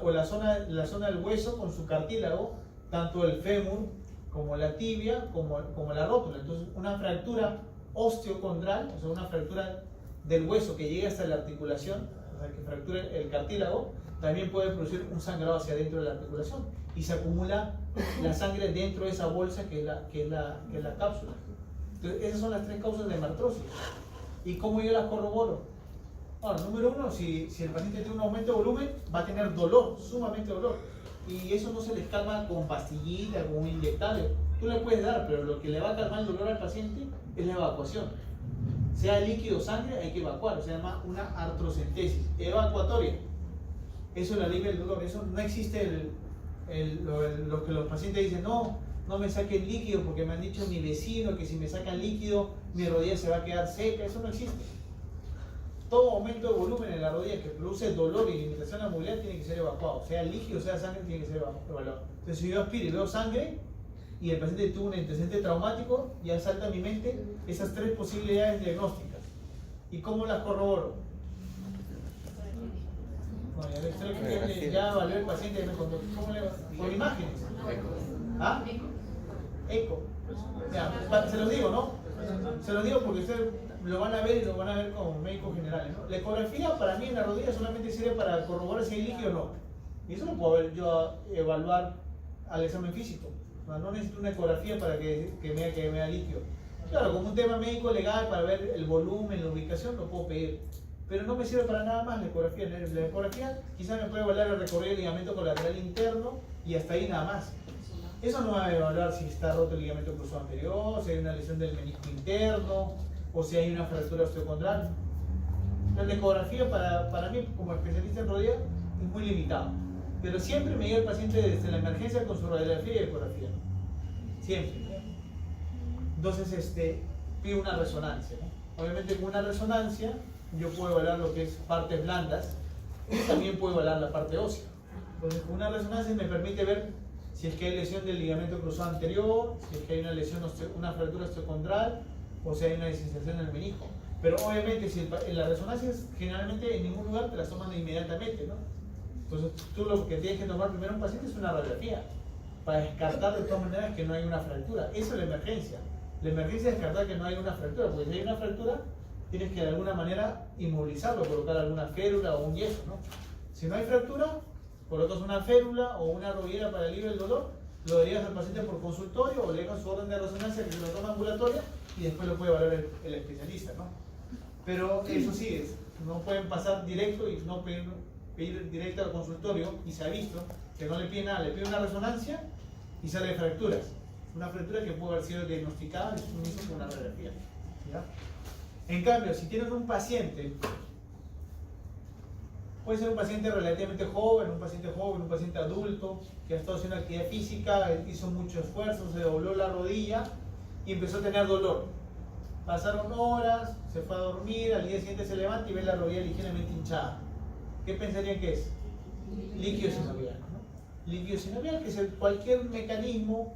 o la zona del hueso con su cartílago, tanto el fémur como la tibia como la rótula. Entonces, una fractura osteocondral, o sea, una fractura del hueso que llega hasta la articulación, o sea, que fractura el cartílago, también puede producir un sangrado hacia adentro de la articulación y se acumula la sangre dentro de esa bolsa que es la cápsula. Entonces, esas son las 3 causas de hemartrosis. ¿Y cómo yo las corroboro? Bueno, número 1, si el paciente tiene un aumento de volumen, va a tener dolor, sumamente dolor. Y eso no se les calma con pastillita, con un inyectable. Tú le puedes dar, pero lo que le va a calmar el dolor al paciente es la evacuación. Sea líquido o sangre, hay que evacuar. Se llama una artrocentesis evacuatoria. Eso le alivia el dolor. Eso no existe lo que los pacientes dicen, no me saquen líquido porque me han dicho mi vecino que si me sacan líquido mi rodilla se va a quedar seca. Eso no existe. Todo aumento de volumen en la rodilla que produce dolor y limitación a la movilidad tiene que ser evacuado. Sea líquido, sea sangre, tiene que ser evaluado. Entonces, si yo aspiro y veo sangre y el paciente tuvo un antecedente traumático, ya salta a mi mente esas 3 posibilidades diagnósticas. ¿Y cómo las corroboro? Bueno, ya evalué el paciente, ¿cómo le va? Por imágenes. ¿Ah? Eco. Ya, se los digo, ¿no? Se los digo porque ustedes lo van a ver y lo van a ver como médicos generales, ¿no? La ecografía para mí en la rodilla solamente sirve para corroborar si hay líquido o no. Y eso lo puedo ver yo evaluar al examen físico. No necesito una ecografía para que me vea líquido. Claro, como un tema médico legal para ver el volumen, la ubicación, lo puedo pedir. Pero no me sirve para nada más la ecografía. La ecografía quizás me puede evaluar el recorrido del ligamento colateral interno y hasta ahí nada más. Eso no va a evaluar si está roto el ligamento cruzado anterior, si hay una lesión del menisco interno o si hay una fractura osteocondral. La ecografía para mí, como especialista en rodilla, es muy limitado. Pero siempre me llega el paciente desde la emergencia con su radiografía y ecografía. Siempre. Entonces, pido una resonancia, ¿no? Obviamente con una resonancia yo puedo evaluar lo que es partes blandas y también puedo evaluar la parte ósea. Entonces, con una resonancia me permite ver si es que hay lesión del ligamento cruzado anterior, si es que hay una lesión, una fractura osteocondral o si hay una desinserción en el menisco. Pero obviamente, si en las resonancias generalmente en ningún lugar te las toman inmediatamente, ¿no? Entonces, tú lo que tienes que tomar primero a un paciente es una radiografía para descartar de todas maneras que no hay una fractura. Esa es la emergencia. La emergencia es descartar que no hay una fractura, porque si hay una fractura, tienes que de alguna manera inmovilizarlo, colocar alguna férula o un yeso, ¿no? Si no hay fractura, colocas una férula o una rodillera para aliviar el dolor, lo derivas al paciente por consultorio o le dejas su orden de resonancia que se lo toma ambulatoria y después lo puede valorar el especialista, ¿no? Pero eso sí, no pueden pasar directo y no pedir directo al consultorio, y se ha visto que no le pide nada, le pide una resonancia y sale fracturas. Una fractura que puede haber sido diagnosticada y un hizo con una radiografía, ¿ya? En cambio, si tienen un paciente, puede ser un paciente relativamente joven, un paciente adulto, que ha estado haciendo actividad física, hizo mucho esfuerzo, se dobló la rodilla y empezó a tener dolor. Pasaron horas, se fue a dormir, al día siguiente se levanta y ve la rodilla ligeramente hinchada. ¿Qué pensarían que es? Líquido sinovial, ¿no? Líquido sinovial, que es cualquier mecanismo,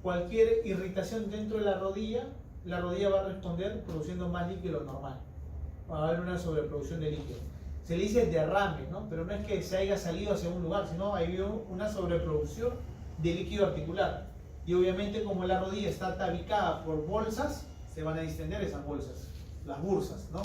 cualquier irritación dentro de la rodilla va a responder produciendo más líquido de lo normal. Va a haber una sobreproducción de líquido. Se le dice derrame, ¿no? Pero no es que se haya salido hacia un lugar, sino ha habido una sobreproducción de líquido articular. Y obviamente, como la rodilla está tabicada por bolsas, se van a distender esas bolsas, las bursas, ¿no?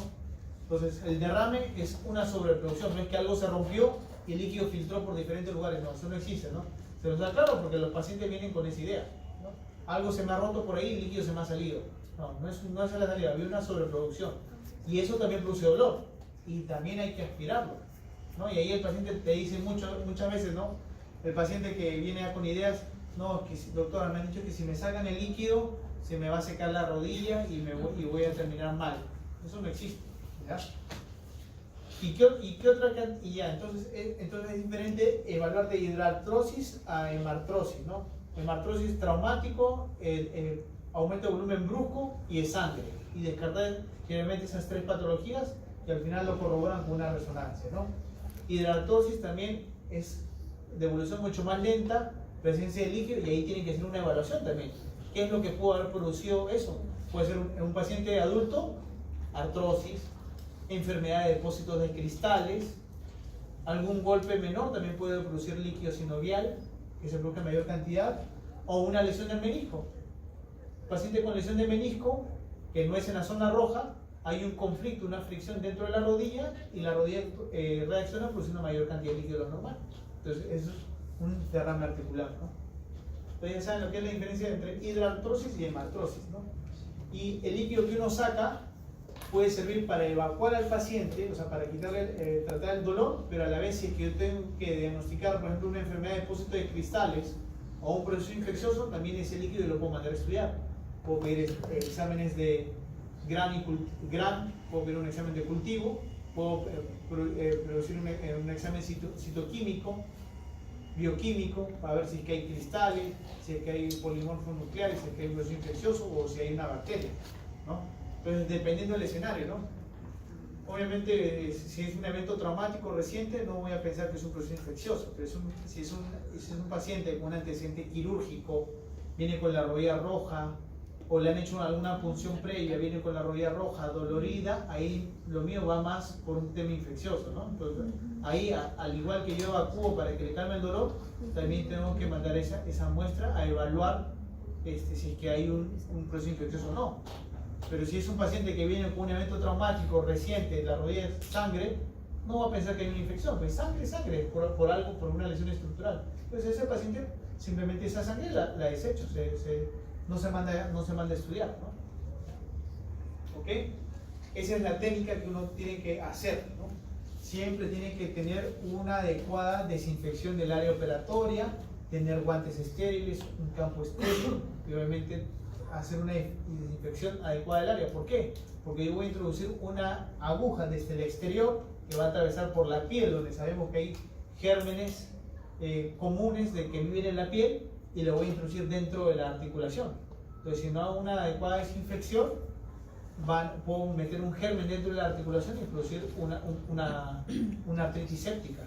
Entonces, el derrame es una sobreproducción, no es que algo se rompió y el líquido filtró por diferentes lugares, no, eso no existe, ¿no? Se los da claro porque los pacientes vienen con esa idea, ¿no? Algo se me ha roto por ahí y el líquido se me ha salido. No es la salida, había una sobreproducción. Y eso también produce dolor, y también hay que aspirarlo, ¿no? Y ahí el paciente te dice muchas veces, ¿no? El paciente que viene ya con ideas, no, que doctora, me han dicho que si me sacan el líquido, se me va a secar la rodilla y voy a terminar mal. Eso no existe, ¿ya? ¿Y qué otra cantidad? Y ya, entonces es diferente evaluar de hidrartrosis a hemartrosis, ¿no? Hemartrosis traumático, aumento de volumen brusco y de sangre. Y descartar generalmente esas tres patologías que al final lo corroboran con una resonancia, ¿no? Hidrartrosis también es de evolución mucho más lenta, presencia de líquido, y ahí tienen que hacer una evaluación también. ¿Qué es lo que pudo haber producido eso? Puede ser un paciente adulto, artrosis, enfermedad de depósitos de cristales, algún golpe menor también puede producir líquido sinovial, que se produzca en mayor cantidad, o una lesión del menisco. Paciente con lesión de menisco, que no es en la zona roja, hay un conflicto, una fricción dentro de la rodilla, y la rodilla reacciona produciendo mayor cantidad de líquido de lo normal. Entonces, eso es un derrame articular, ¿no? Entonces ya saben lo que es la diferencia entre hidrartrosis y hemartrosis, ¿no? Y el líquido que uno saca puede servir para evacuar al paciente, o sea, para quitarle, tratar el dolor, pero a la vez si es que yo tengo que diagnosticar, por ejemplo, una enfermedad de depósito de cristales o un proceso infeccioso, también ese líquido lo puedo mandar a estudiar. Puedo pedir exámenes de GRAM, puedo pedir un examen de cultivo, puedo producir un examen citoquímico, bioquímico, para ver si es que hay cristales, si es que hay polimorfos nucleares, si es que hay un proceso infeccioso o si hay una bacteria, ¿no? Entonces, dependiendo del escenario, ¿no? Obviamente, si es un evento traumático reciente, no voy a pensar que es un proceso infeccioso, pero si es un paciente con un antecedente quirúrgico, viene con la rodilla roja, o le han hecho alguna punción previa, viene con la rodilla roja, dolorida, ahí lo mío va más por un tema infeccioso, ¿no? Entonces, ahí, al igual que yo acúo para que le calme el dolor, también tengo que mandar esa muestra a evaluar si es que hay un proceso infeccioso o no. Pero si es un paciente que viene con un evento traumático reciente, la rodilla es sangre, no va a pensar que hay una infección, pues sangre, por algo, por una lesión estructural. Entonces ese paciente simplemente esa sangre la desecho, no se manda a estudiar, ¿no? ¿Ok? Esa es la técnica que uno tiene que hacer, ¿no? Siempre tiene que tener una adecuada desinfección del área operatoria, tener guantes estériles, un campo estéril, y obviamente hacer una desinfección adecuada del área. ¿Por qué? Porque yo voy a introducir una aguja desde el exterior que va a atravesar por la piel, donde sabemos que hay gérmenes comunes de que viven en la piel, y lo voy a introducir dentro de la articulación. Entonces, si no hago una adecuada desinfección, puedo meter un germen dentro de la articulación y producir una artritis séptica,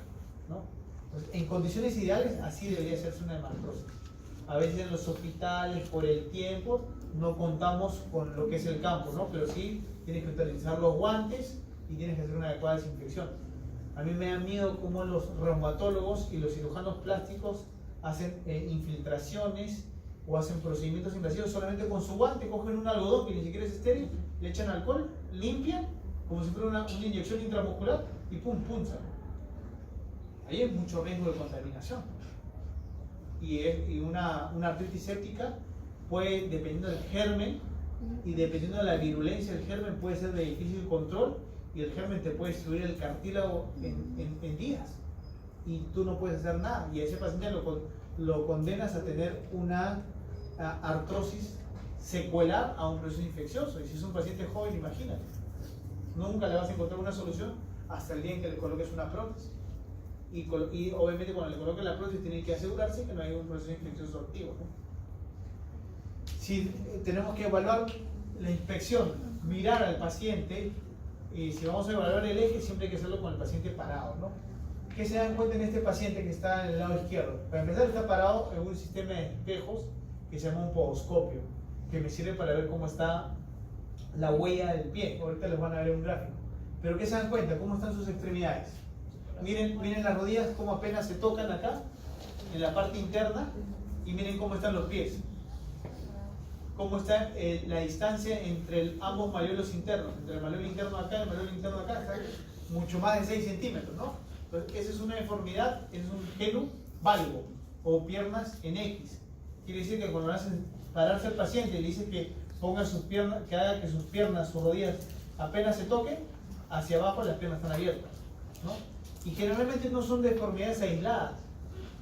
¿no? Entonces, en condiciones ideales, así debería hacerse una hemartrosis. A veces en los hospitales, por el tiempo, no contamos con lo que es el campo, ¿no? Pero sí tienes que utilizar los guantes y tienes que hacer una adecuada desinfección. A mí me da miedo cómo los reumatólogos y los cirujanos plásticos hacen infiltraciones o hacen procedimientos invasivos solamente con su guante, cogen un algodón que ni siquiera es estéril, le echan alcohol, limpian como si fuera una inyección intramuscular y pum, punzan. ahí hay mucho riesgo de contaminación. Y una artritis séptica puede, dependiendo del germen y dependiendo de la virulencia del germen, puede ser de difícil control y el germen te puede destruir el cartílago en días y tú no puedes hacer nada, y a ese paciente lo condenas a tener una artrosis secuelar a un proceso infeccioso. Y si es un paciente joven, imagínate, nunca le vas a encontrar una solución hasta el día en que le coloques una prótesis. Y obviamente cuando le coloques la prótesis tiene que asegurarse que no hay un proceso infeccioso activo, ¿no? Si tenemos que evaluar la inspección, mirar al paciente, y si vamos a evaluar el eje, siempre hay que hacerlo con el paciente parado, ¿no? ¿Qué se dan cuenta en este paciente que está en el lado izquierdo? Para empezar, está parado en un sistema de espejos que se llama un podoscopio, que me sirve para ver cómo está la huella del pie. Ahorita les van a ver un gráfico. Pero ¿qué se dan cuenta? ¿Cómo están sus extremidades? Miren las rodillas, cómo apenas se tocan acá, en la parte interna, y miren cómo están los pies. Cómo está la distancia entre ambos malleolos internos, entre el malleolo interno acá y el malleolo interno acá, está mucho más de 6 centímetros, ¿no? Entonces, esa es una deformidad, es un genu valgo, o piernas en X. Quiere decir que cuando hacen pararse al paciente y le dice que ponga sus piernas, que haga que sus piernas, sus rodillas apenas se toquen, hacia abajo las piernas están abiertas, ¿no? Y generalmente no son deformidades aisladas.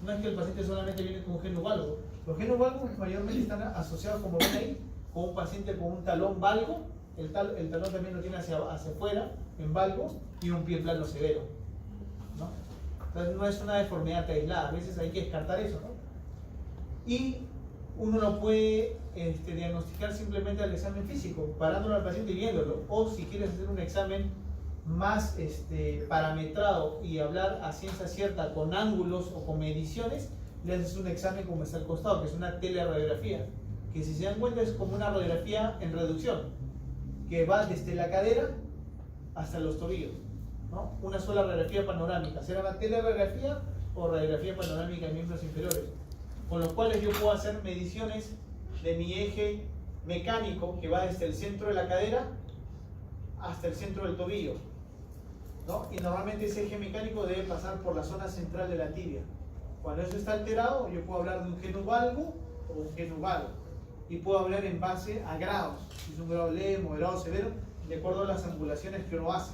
No es que el paciente solamente viene con un genu valgo. Los genus valgos mayormente están asociados, como ven ahí, con un paciente con un talón valgo. El talón también lo tiene hacia afuera, en valgo, y un pie plano severo, ¿no? Entonces no es una deformidad aislada, a veces hay que descartar eso, ¿no? Y uno lo puede diagnosticar simplemente al examen físico, parándolo al paciente y viéndolo. O si quieres hacer un examen más parametrado y hablar a ciencia cierta con ángulos o con mediciones, le haces un examen como está al costado, que es una teleradiografía, que si se dan cuenta es como una radiografía en reducción, que va desde la cadera hasta los tobillos, ¿no? Una sola radiografía panorámica. ¿Será una teleradiografía o radiografía panorámica de miembros inferiores? Con los cuales yo puedo hacer mediciones de mi eje mecánico, que va desde el centro de la cadera hasta el centro del tobillo, ¿no? Y normalmente ese eje mecánico debe pasar por la zona central de la tibia. Cuando eso está alterado, yo puedo hablar de un genu valgo o un genu vago, y puedo hablar en base a grados, si es un grado leve, moderado, severo, de acuerdo a las angulaciones que uno hace.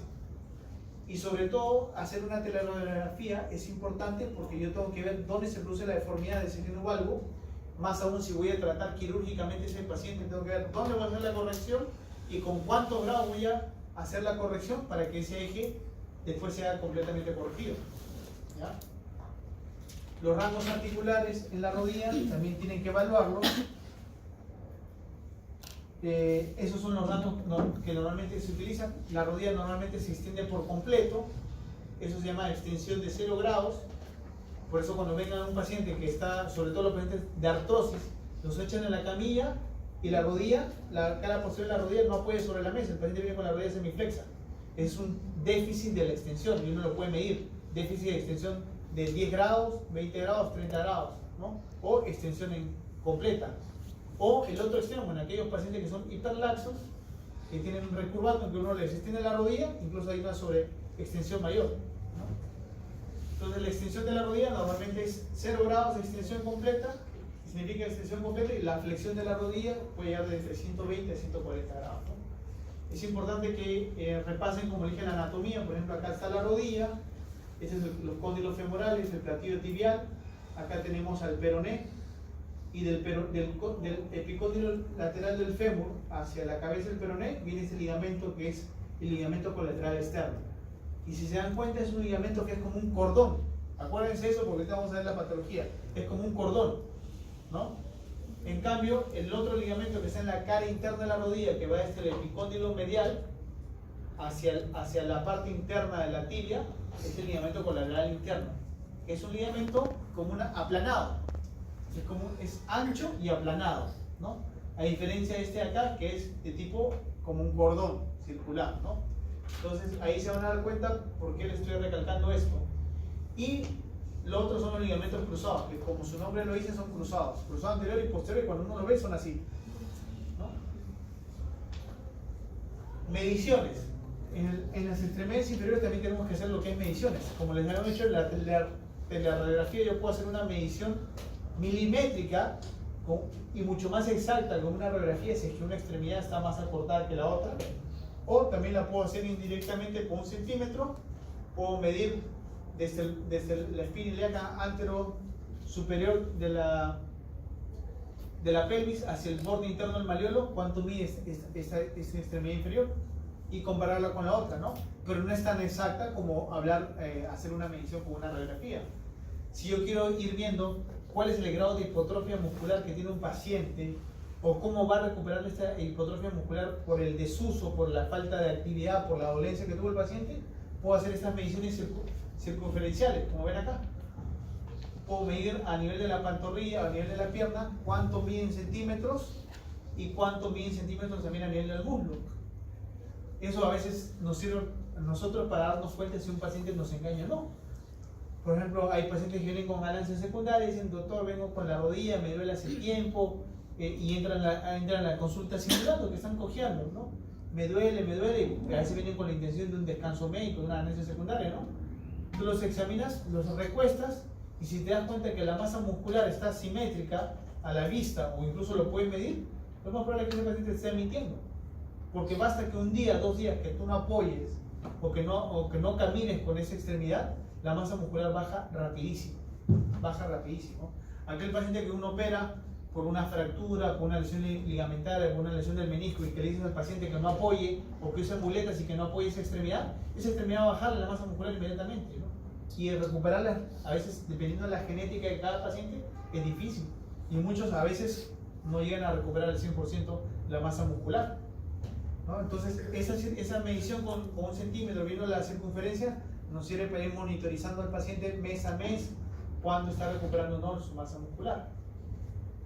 Y sobre todo, hacer una teleradiografía es importante porque yo tengo que ver dónde se produce la deformidad de ese genu valgo. Más aún, si voy a tratar quirúrgicamente a ese paciente, tengo que ver dónde voy a hacer la corrección y con cuántos grados voy a hacer la corrección para que ese eje después sea completamente corregido, ¿ya? Los rangos articulares en la rodilla también tienen que evaluarlos. Esos son los rangos que normalmente se utilizan. La rodilla normalmente se extiende por completo. Eso se llama extensión de 0 grados. Por eso cuando vengan un paciente que está, sobre todo los pacientes de artrosis, los echan en la camilla y la rodilla, la cara posterior de la rodilla no apoya sobre la mesa. El paciente viene con la rodilla semiflexa. Es un déficit de la extensión y uno lo puede medir. Déficit de extensión de 10 grados, 20 grados, 30 grados, ¿no? O extensión completa. O el otro extremo, en aquellos pacientes que son hiperlaxos, que tienen un recurvato en que uno les extiende la rodilla, incluso hay una sobreextensión mayor, ¿no? Entonces la extensión de la rodilla normalmente es 0 grados de extensión completa, significa extensión completa, y la flexión de la rodilla puede llegar de entre 120 a 140 grados, ¿no? Es importante que repasen, como dije, la anatomía. Por ejemplo, acá está la rodilla. Ese es los cóndilos femorales, el platillo tibial. Acá tenemos al peroné, y del epicóndilo lateral del fémur hacia la cabeza del peroné viene ese ligamento que es el ligamento colateral externo. Y si se dan cuenta, es un ligamento que es como un cordón. Acuérdense eso porque ahorita vamos a ver la patología. Es como un cordón, ¿no? En cambio, el otro ligamento que está en la cara interna de la rodilla, que va desde el epicóndilo medial hacia la parte interna de la tibia, es el ligamento colateral interno, que es un ligamento como aplanado, es ancho y aplanado, ¿no? A diferencia de este de acá, que es de tipo como un cordón circular, ¿no? Entonces ahí se van a dar cuenta por qué les estoy recalcando esto. Y lo otro son los ligamentos cruzados, que como su nombre lo dice, son cruzados, cruzado anterior y posterior, y cuando uno lo ve son así, ¿no? Mediciones. En las extremidades inferiores también tenemos que hacer lo que es mediciones. Como les habíamos dicho, en la radiografía yo puedo hacer una medición milimétrica y mucho más exacta con una radiografía si es que una extremidad está más acortada que la otra. O también la puedo hacer indirectamente con 1 centímetro. Puedo medir desde la espina ilíaca antero superior de la pelvis hacia el borde interno del malleolo, cuánto mide esa extremidad inferior y compararla con la otra, ¿no? Pero no es tan exacta como hacer una medición con una radiografía. Si yo quiero ir viendo cuál es el grado de hipotrofia muscular que tiene un paciente o cómo va a recuperar esta hipotrofia muscular por el desuso, por la falta de actividad, por la dolencia que tuvo el paciente, puedo hacer estas mediciones circunferenciales, como ven acá. Puedo medir a nivel de la pantorrilla, a nivel de la pierna, cuánto mide en centímetros y cuánto mide en centímetros también a nivel del muslo. Eso a veces nos sirve a nosotros para darnos cuenta si un paciente nos engaña o no. Por ejemplo, hay pacientes que vienen con ganancias secundarias y dicen, doctor, vengo con la rodilla, me duele hace tiempo, y entran a la consulta simulando que están cojeando, ¿no? Me duele, y a veces vienen con la intención de un descanso médico, de una ganancia secundaria, ¿no? Tú los examinas, los recuestas, y si te das cuenta que la masa muscular está simétrica a la vista, o incluso lo puedes medir, lo más probable es que ese paciente esté mintiendo. Porque basta que un día, 2 días que tú no apoyes o que no camines con esa extremidad, la masa muscular baja rapidísimo. Aquel paciente que uno opera por una fractura, por una lesión ligamentaria, por una lesión del menisco y que le dices al paciente que no apoye o que use muletas y que no apoye esa extremidad va a bajar la masa muscular inmediatamente, ¿no? Y recuperarla, a veces, dependiendo de la genética de cada paciente, es difícil. Y muchos a veces no llegan a recuperar al 100% la masa muscular, ¿no? Entonces, esa medición con 1 centímetro, viendo la circunferencia, nos sirve para ir monitorizando al paciente mes a mes cuando está recuperando o no su masa muscular.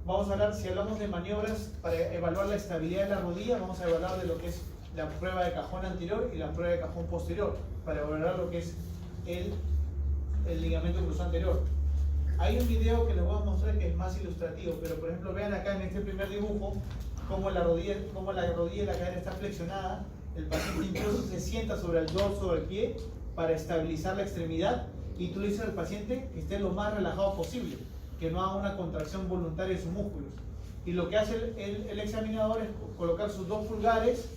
Vamos a hablar, si hablamos de maniobras para evaluar la estabilidad de la rodilla, vamos a evaluar de lo que es la prueba de cajón anterior y la prueba de cajón posterior, para evaluar lo que es el ligamento cruzado anterior. Hay un video que les voy a mostrar que es más ilustrativo, pero por ejemplo vean acá en este primer dibujo cómo la rodilla y la cadera está flexionada. El paciente incluso se sienta sobre el dorso del pie para estabilizar la extremidad y tú le dices al paciente que esté lo más relajado posible, que no haga una contracción voluntaria de sus músculos. Y lo que hace el examinador es colocar sus 2 pulgares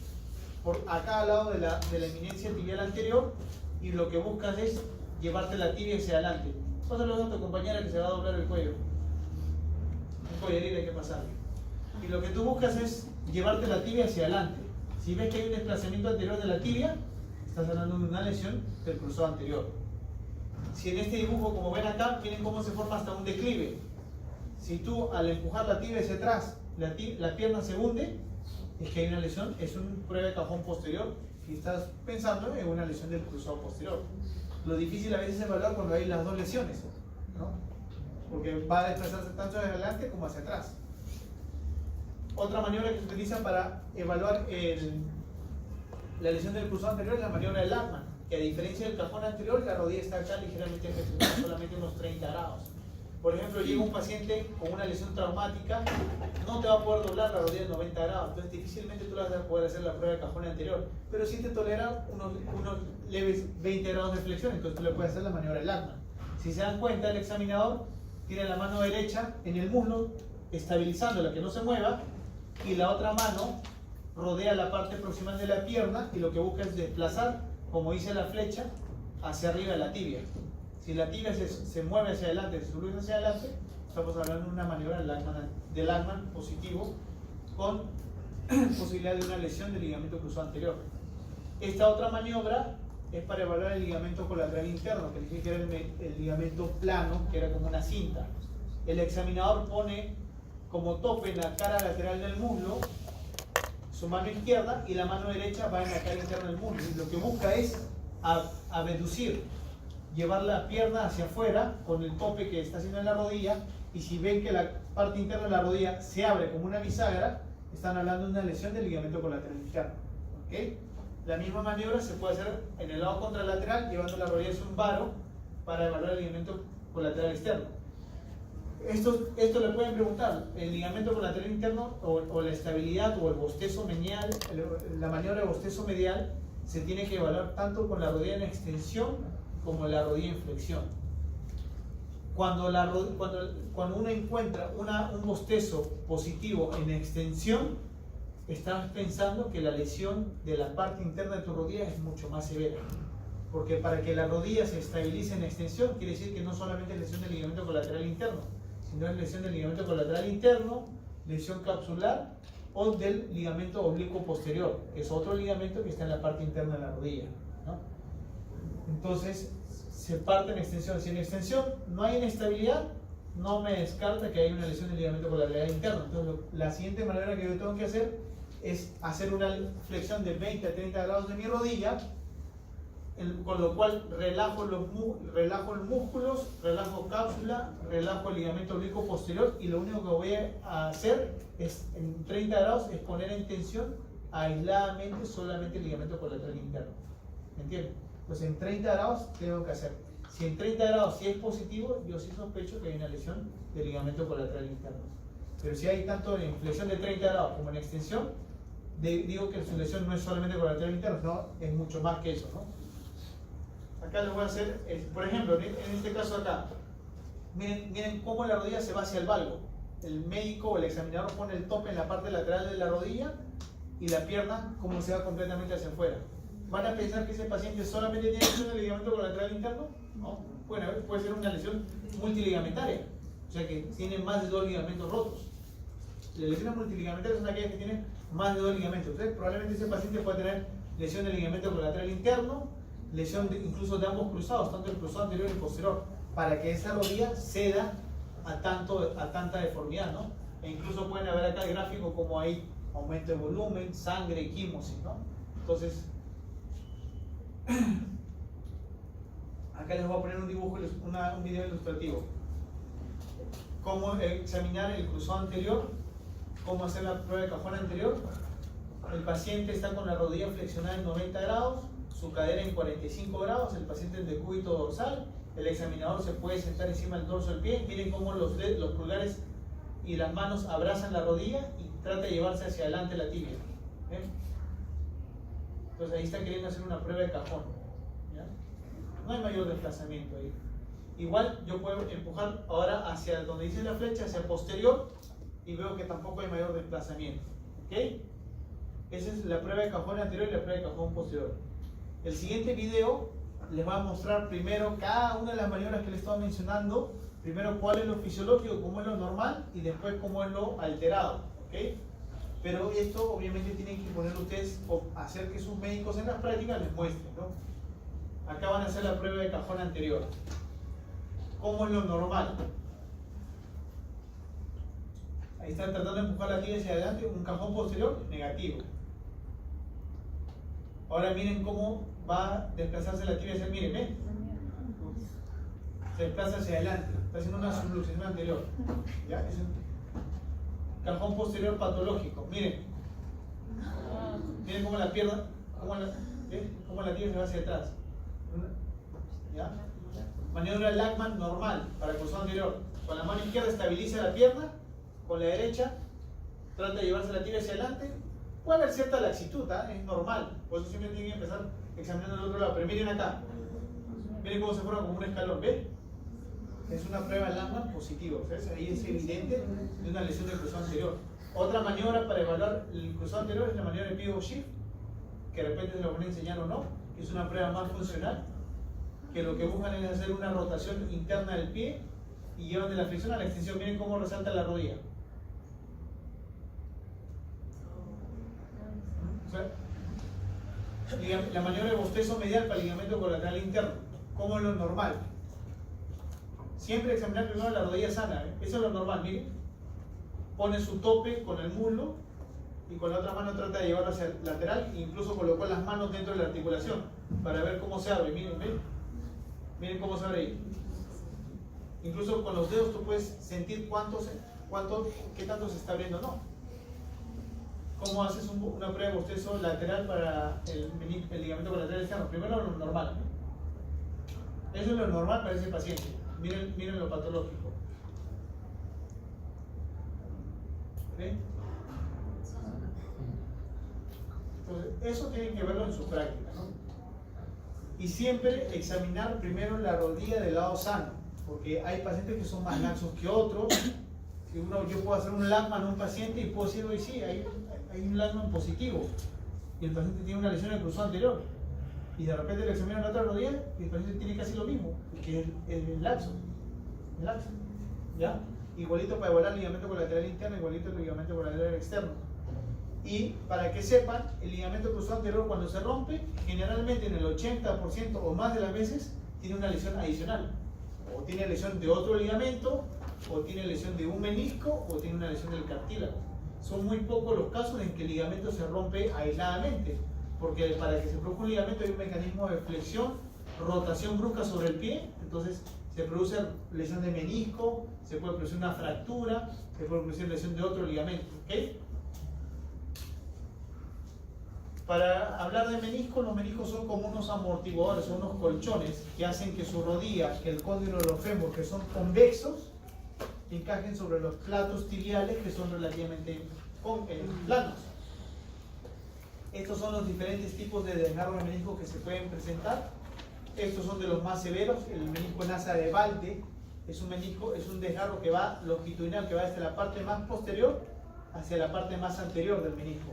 a cada lado de la eminencia tibial anterior, y lo que buscas es llevarte la tibia hacia adelante. Pásalo a tu compañera que se va a doblar el cuello. Un collaril hay que pasarle. Y lo que tú buscas es llevarte la tibia hacia adelante. Si ves que hay un desplazamiento anterior de la tibia, estás hablando de una lesión del cruzado anterior. Si en este dibujo, como ven acá, miren cómo se forma hasta un declive. Si tú al empujar la tibia hacia atrás, la pierna se hunde, es que hay una lesión, es una prueba de cajón posterior y estás pensando en una lesión del cruzado posterior. Lo difícil a veces es evaluar cuando hay las 2 lesiones, ¿no? Porque va a desplazarse tanto hacia adelante como hacia atrás. Otra maniobra que se utiliza para evaluar la lesión del cruzado anterior es la maniobra del Lachman, que a diferencia del cajón anterior, la rodilla está acá ligeramente flexionada, solamente unos 30 grados. Por ejemplo, llega un paciente con una lesión traumática, no te va a poder doblar la rodilla en 90 grados, entonces difícilmente tú vas a poder hacer la prueba de cajón anterior, pero sí te tolera unos leves 20 grados de flexión, entonces tú le puedes hacer la maniobra del Lachman. Si se dan cuenta, el examinador tiene la mano derecha en el muslo, estabilizándola, que no se mueva, y la otra mano rodea la parte proximal de la pierna y lo que busca es desplazar, como dice la flecha, hacia arriba de la tibia. Si la tibia se mueve hacia adelante, se sube hacia adelante, estamos hablando de una maniobra de Lachman positivo con posibilidad de una lesión del ligamento cruzado anterior. Esta otra maniobra es para evaluar el ligamento colateral interno, que dije que era el ligamento plano, que era como una cinta. El examinador pone como tope en la cara lateral del muslo su mano izquierda y la mano derecha va en la cara interna del muslo. Y lo que busca es abducir, llevar la pierna hacia afuera con el tope que está haciendo en la rodilla, y si ven que la parte interna de la rodilla se abre como una bisagra, están hablando de una lesión del ligamento colateral interno. ¿Okay? La misma maniobra se puede hacer en el lado contralateral, llevando la rodilla hacia un varo para evaluar el ligamento colateral externo. Esto le pueden preguntar, el ligamento colateral interno o la estabilidad o el bostezo medial, la maniobra de bostezo medial, se tiene que evaluar tanto con la rodilla en extensión como la rodilla en flexión. Cuando uno encuentra un bostezo positivo en extensión, estás pensando que la lesión de la parte interna de tu rodilla es mucho más severa. Porque para que la rodilla se estabilice en extensión, quiere decir que no solamente es lesión del ligamento colateral interno, sino es lesión del ligamento colateral interno, lesión capsular o del ligamento oblicuo posterior, que es otro ligamento que está en la parte interna de la rodilla, ¿no? Entonces, se parte en extensión. Si en extensión no hay inestabilidad, no me descarta que hay una lesión del ligamento colateral interno. Entonces, la siguiente manera que yo tengo que hacer es hacer una flexión de 20 a 30 grados de mi rodilla, con lo cual relajo los músculos, relajo cápsula, relajo el ligamento oblicuo posterior, y lo único que voy a hacer es en 30 grados es poner en tensión aisladamente solamente el ligamento colateral interno. ¿Me entiendes? Entonces en 30 grados tengo que hacer. Si en 30 grados si es positivo, yo sí sospecho que hay una lesión del ligamento colateral interno. Pero si hay tanto en flexión de 30 grados como en extensión, digo que su lesión no es solamente colateral interno, sino es mucho más que eso, ¿no? Acá les voy a hacer, por ejemplo, en este caso acá, miren cómo la rodilla se va hacia el valgo. El médico o el examinador pone el tope en la parte lateral de la rodilla y la pierna como se va completamente hacia afuera. ¿Van a pensar que ese paciente solamente tiene lesión del ligamento colateral interno? No, puede ser una lesión multiligamentaria, o sea que tiene más de 2 ligamentos rotos. Las lesiones multiligamentarias son aquellas que tienen más de 2 ligamentos. Entonces, probablemente ese paciente puede tener lesión del ligamento colateral interno, lesión incluso de ambos cruzados, tanto el cruzado anterior y el posterior, para que esa rodilla ceda a tanta deformidad, ¿no? E incluso pueden ver acá el gráfico como hay aumento de volumen, sangre, equimosis, ¿no? Entonces, acá les voy a poner un dibujo, un video ilustrativo. Cómo examinar el cruzado anterior, cómo hacer la prueba de cajón anterior. El paciente está con la rodilla flexionada en 90 grados, su cadera en 45 grados, el paciente en decúbito dorsal, el examinador se puede sentar encima del dorso del pie. Miren cómo los pulgares y las manos abrazan la rodilla y trata de llevarse hacia adelante la tibia. ¿Ven? Entonces ahí está queriendo hacer una prueba de cajón, ¿ya? No hay mayor desplazamiento ahí. Igual yo puedo empujar ahora hacia donde dice la flecha, hacia posterior, y veo que tampoco hay mayor desplazamiento. ¿Ok? Esa es la prueba de cajón anterior y la prueba de cajón posterior. El siguiente video les va a mostrar primero cada una de las maniobras que les estaba mencionando. Primero cuál es lo fisiológico, cómo es lo normal, y después cómo es lo alterado. ¿Ok? Pero esto obviamente tienen que poner ustedes o hacer que sus médicos en las prácticas les muestren, ¿no? Acá van a hacer la prueba de cajón anterior. ¿Cómo es lo normal? Ahí están tratando de empujar la tibia hacia adelante, un cajón posterior negativo. Ahora miren cómo va a desplazarse la tibia hacia el, miren, ¿ven? Se desplaza hacia adelante, está haciendo una subluxación anterior. ¿Ya? Es un cajón posterior patológico, miren. Miren cómo la pierna, cómo la tibia se va hacia atrás. ¿Ya? Maniobra Lachman normal para el cruzado anterior. Con la mano izquierda estabiliza la pierna, con la derecha trata de llevarse la tibia hacia adelante. Puede haber cierta laxitud, ¿eh? Es normal, por eso siempre tienen que empezar examinando el otro lado. Pero miren acá, miren cómo se forma como un escalón, ¿ven? Es una prueba Lachman positiva, ¿sabes? Ahí es evidente de una lesión del cruzado anterior. Otra maniobra para evaluar el cruzado anterior es la maniobra de pivot shift, que de repente se lo van a enseñar o no, que es una prueba más funcional, que lo que buscan es hacer una rotación interna del pie y llevan de la flexión a la extensión. Miren cómo resalta la rodilla. O sea, la maniobra de bostezo medial para el ligamento colateral interno, como es lo normal. Siempre examinar primero la rodilla sana, ¿eh? Eso es lo normal, miren. Pone su tope con el muslo y con la otra mano trata de llevarlo hacia el lateral e incluso colocó las manos dentro de la articulación para ver cómo se abre. Miren, ¿ven? Miren cómo se abre ahí. Incluso con los dedos tú puedes sentir qué tanto se está abriendo o no. ¿Cómo haces una prueba de bostezo lateral para el ligamento colateral externo? Primero lo normal. Eso es lo normal para ese paciente. Miren lo patológico. ¿Ven? Entonces, eso tienen que verlo en su práctica, ¿no? Y siempre examinar primero la rodilla del lado sano, porque hay pacientes que son más laxos que otros. Yo puedo hacer un Lachman a un paciente y puedo decir, hoy sí, hay un Lachman positivo, y el paciente tiene una lesión en el cruzado anterior, y de repente le examinan la otra rodilla y el paciente tiene casi lo mismo, que es el laxo. El laxo, ¿ya? Igualito para evaluar el ligamento colateral interno, igualito el ligamento colateral externo. Y para que sepan, el ligamento cruzado anterior cuando se rompe, generalmente en el 80% o más de las veces tiene una lesión adicional. O tiene lesión de otro ligamento, o tiene lesión de un menisco, o tiene una lesión del cartílago. Son muy pocos los casos en que el ligamento se rompe aisladamente, porque para que se produzca un ligamento hay un mecanismo de flexión, rotación brusca sobre el pie, entonces se produce lesión de menisco, se puede producir una fractura, se puede producir lesión de otro ligamento, ¿ok? Para hablar de meniscos, los meniscos son como unos amortiguadores, son unos colchones que hacen que su rodilla, que el cóndilo de los fémur, que son convexos, encajen sobre los platos tibiales, que son relativamente planos. Estos son los diferentes tipos de desgarro de menisco que se pueden presentar. Estos son de los más severos. El menisco en asa de Valde es un menisco, es un desgarro que va longitudinal, que va desde la parte más posterior hacia la parte más anterior del menisco.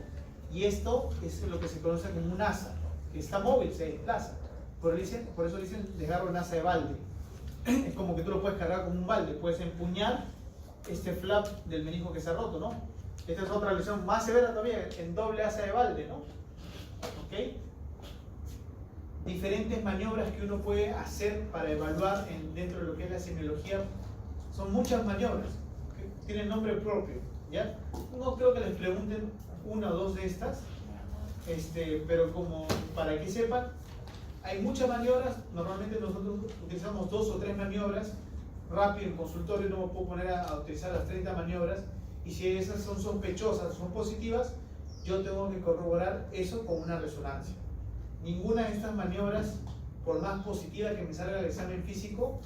Y esto es lo que se conoce como un asa, que está móvil, se desplaza. Por eso dicen desgarro en asa de balde. Es como que tú lo puedes cargar como un balde, puedes empuñar este flap del menisco que se ha roto, ¿no? Esta es otra lesión más severa todavía, en doble asa de balde, ¿no? ¿Ok? Diferentes maniobras que uno puede hacer para evaluar dentro de lo que es la semiología. Son muchas maniobras, ¿okay? Tienen nombre propio, ¿ya? No creo que les pregunten una o dos de estas, pero como para que sepan, hay muchas maniobras. Normalmente nosotros utilizamos 2 o 3 maniobras rápido en consultorio, no me puedo poner a utilizar las 30 maniobras, y si esas son sospechosas, son positivas, yo tengo que corroborar eso con una resonancia. Ninguna de estas maniobras, por más positiva que me salga el examen físico,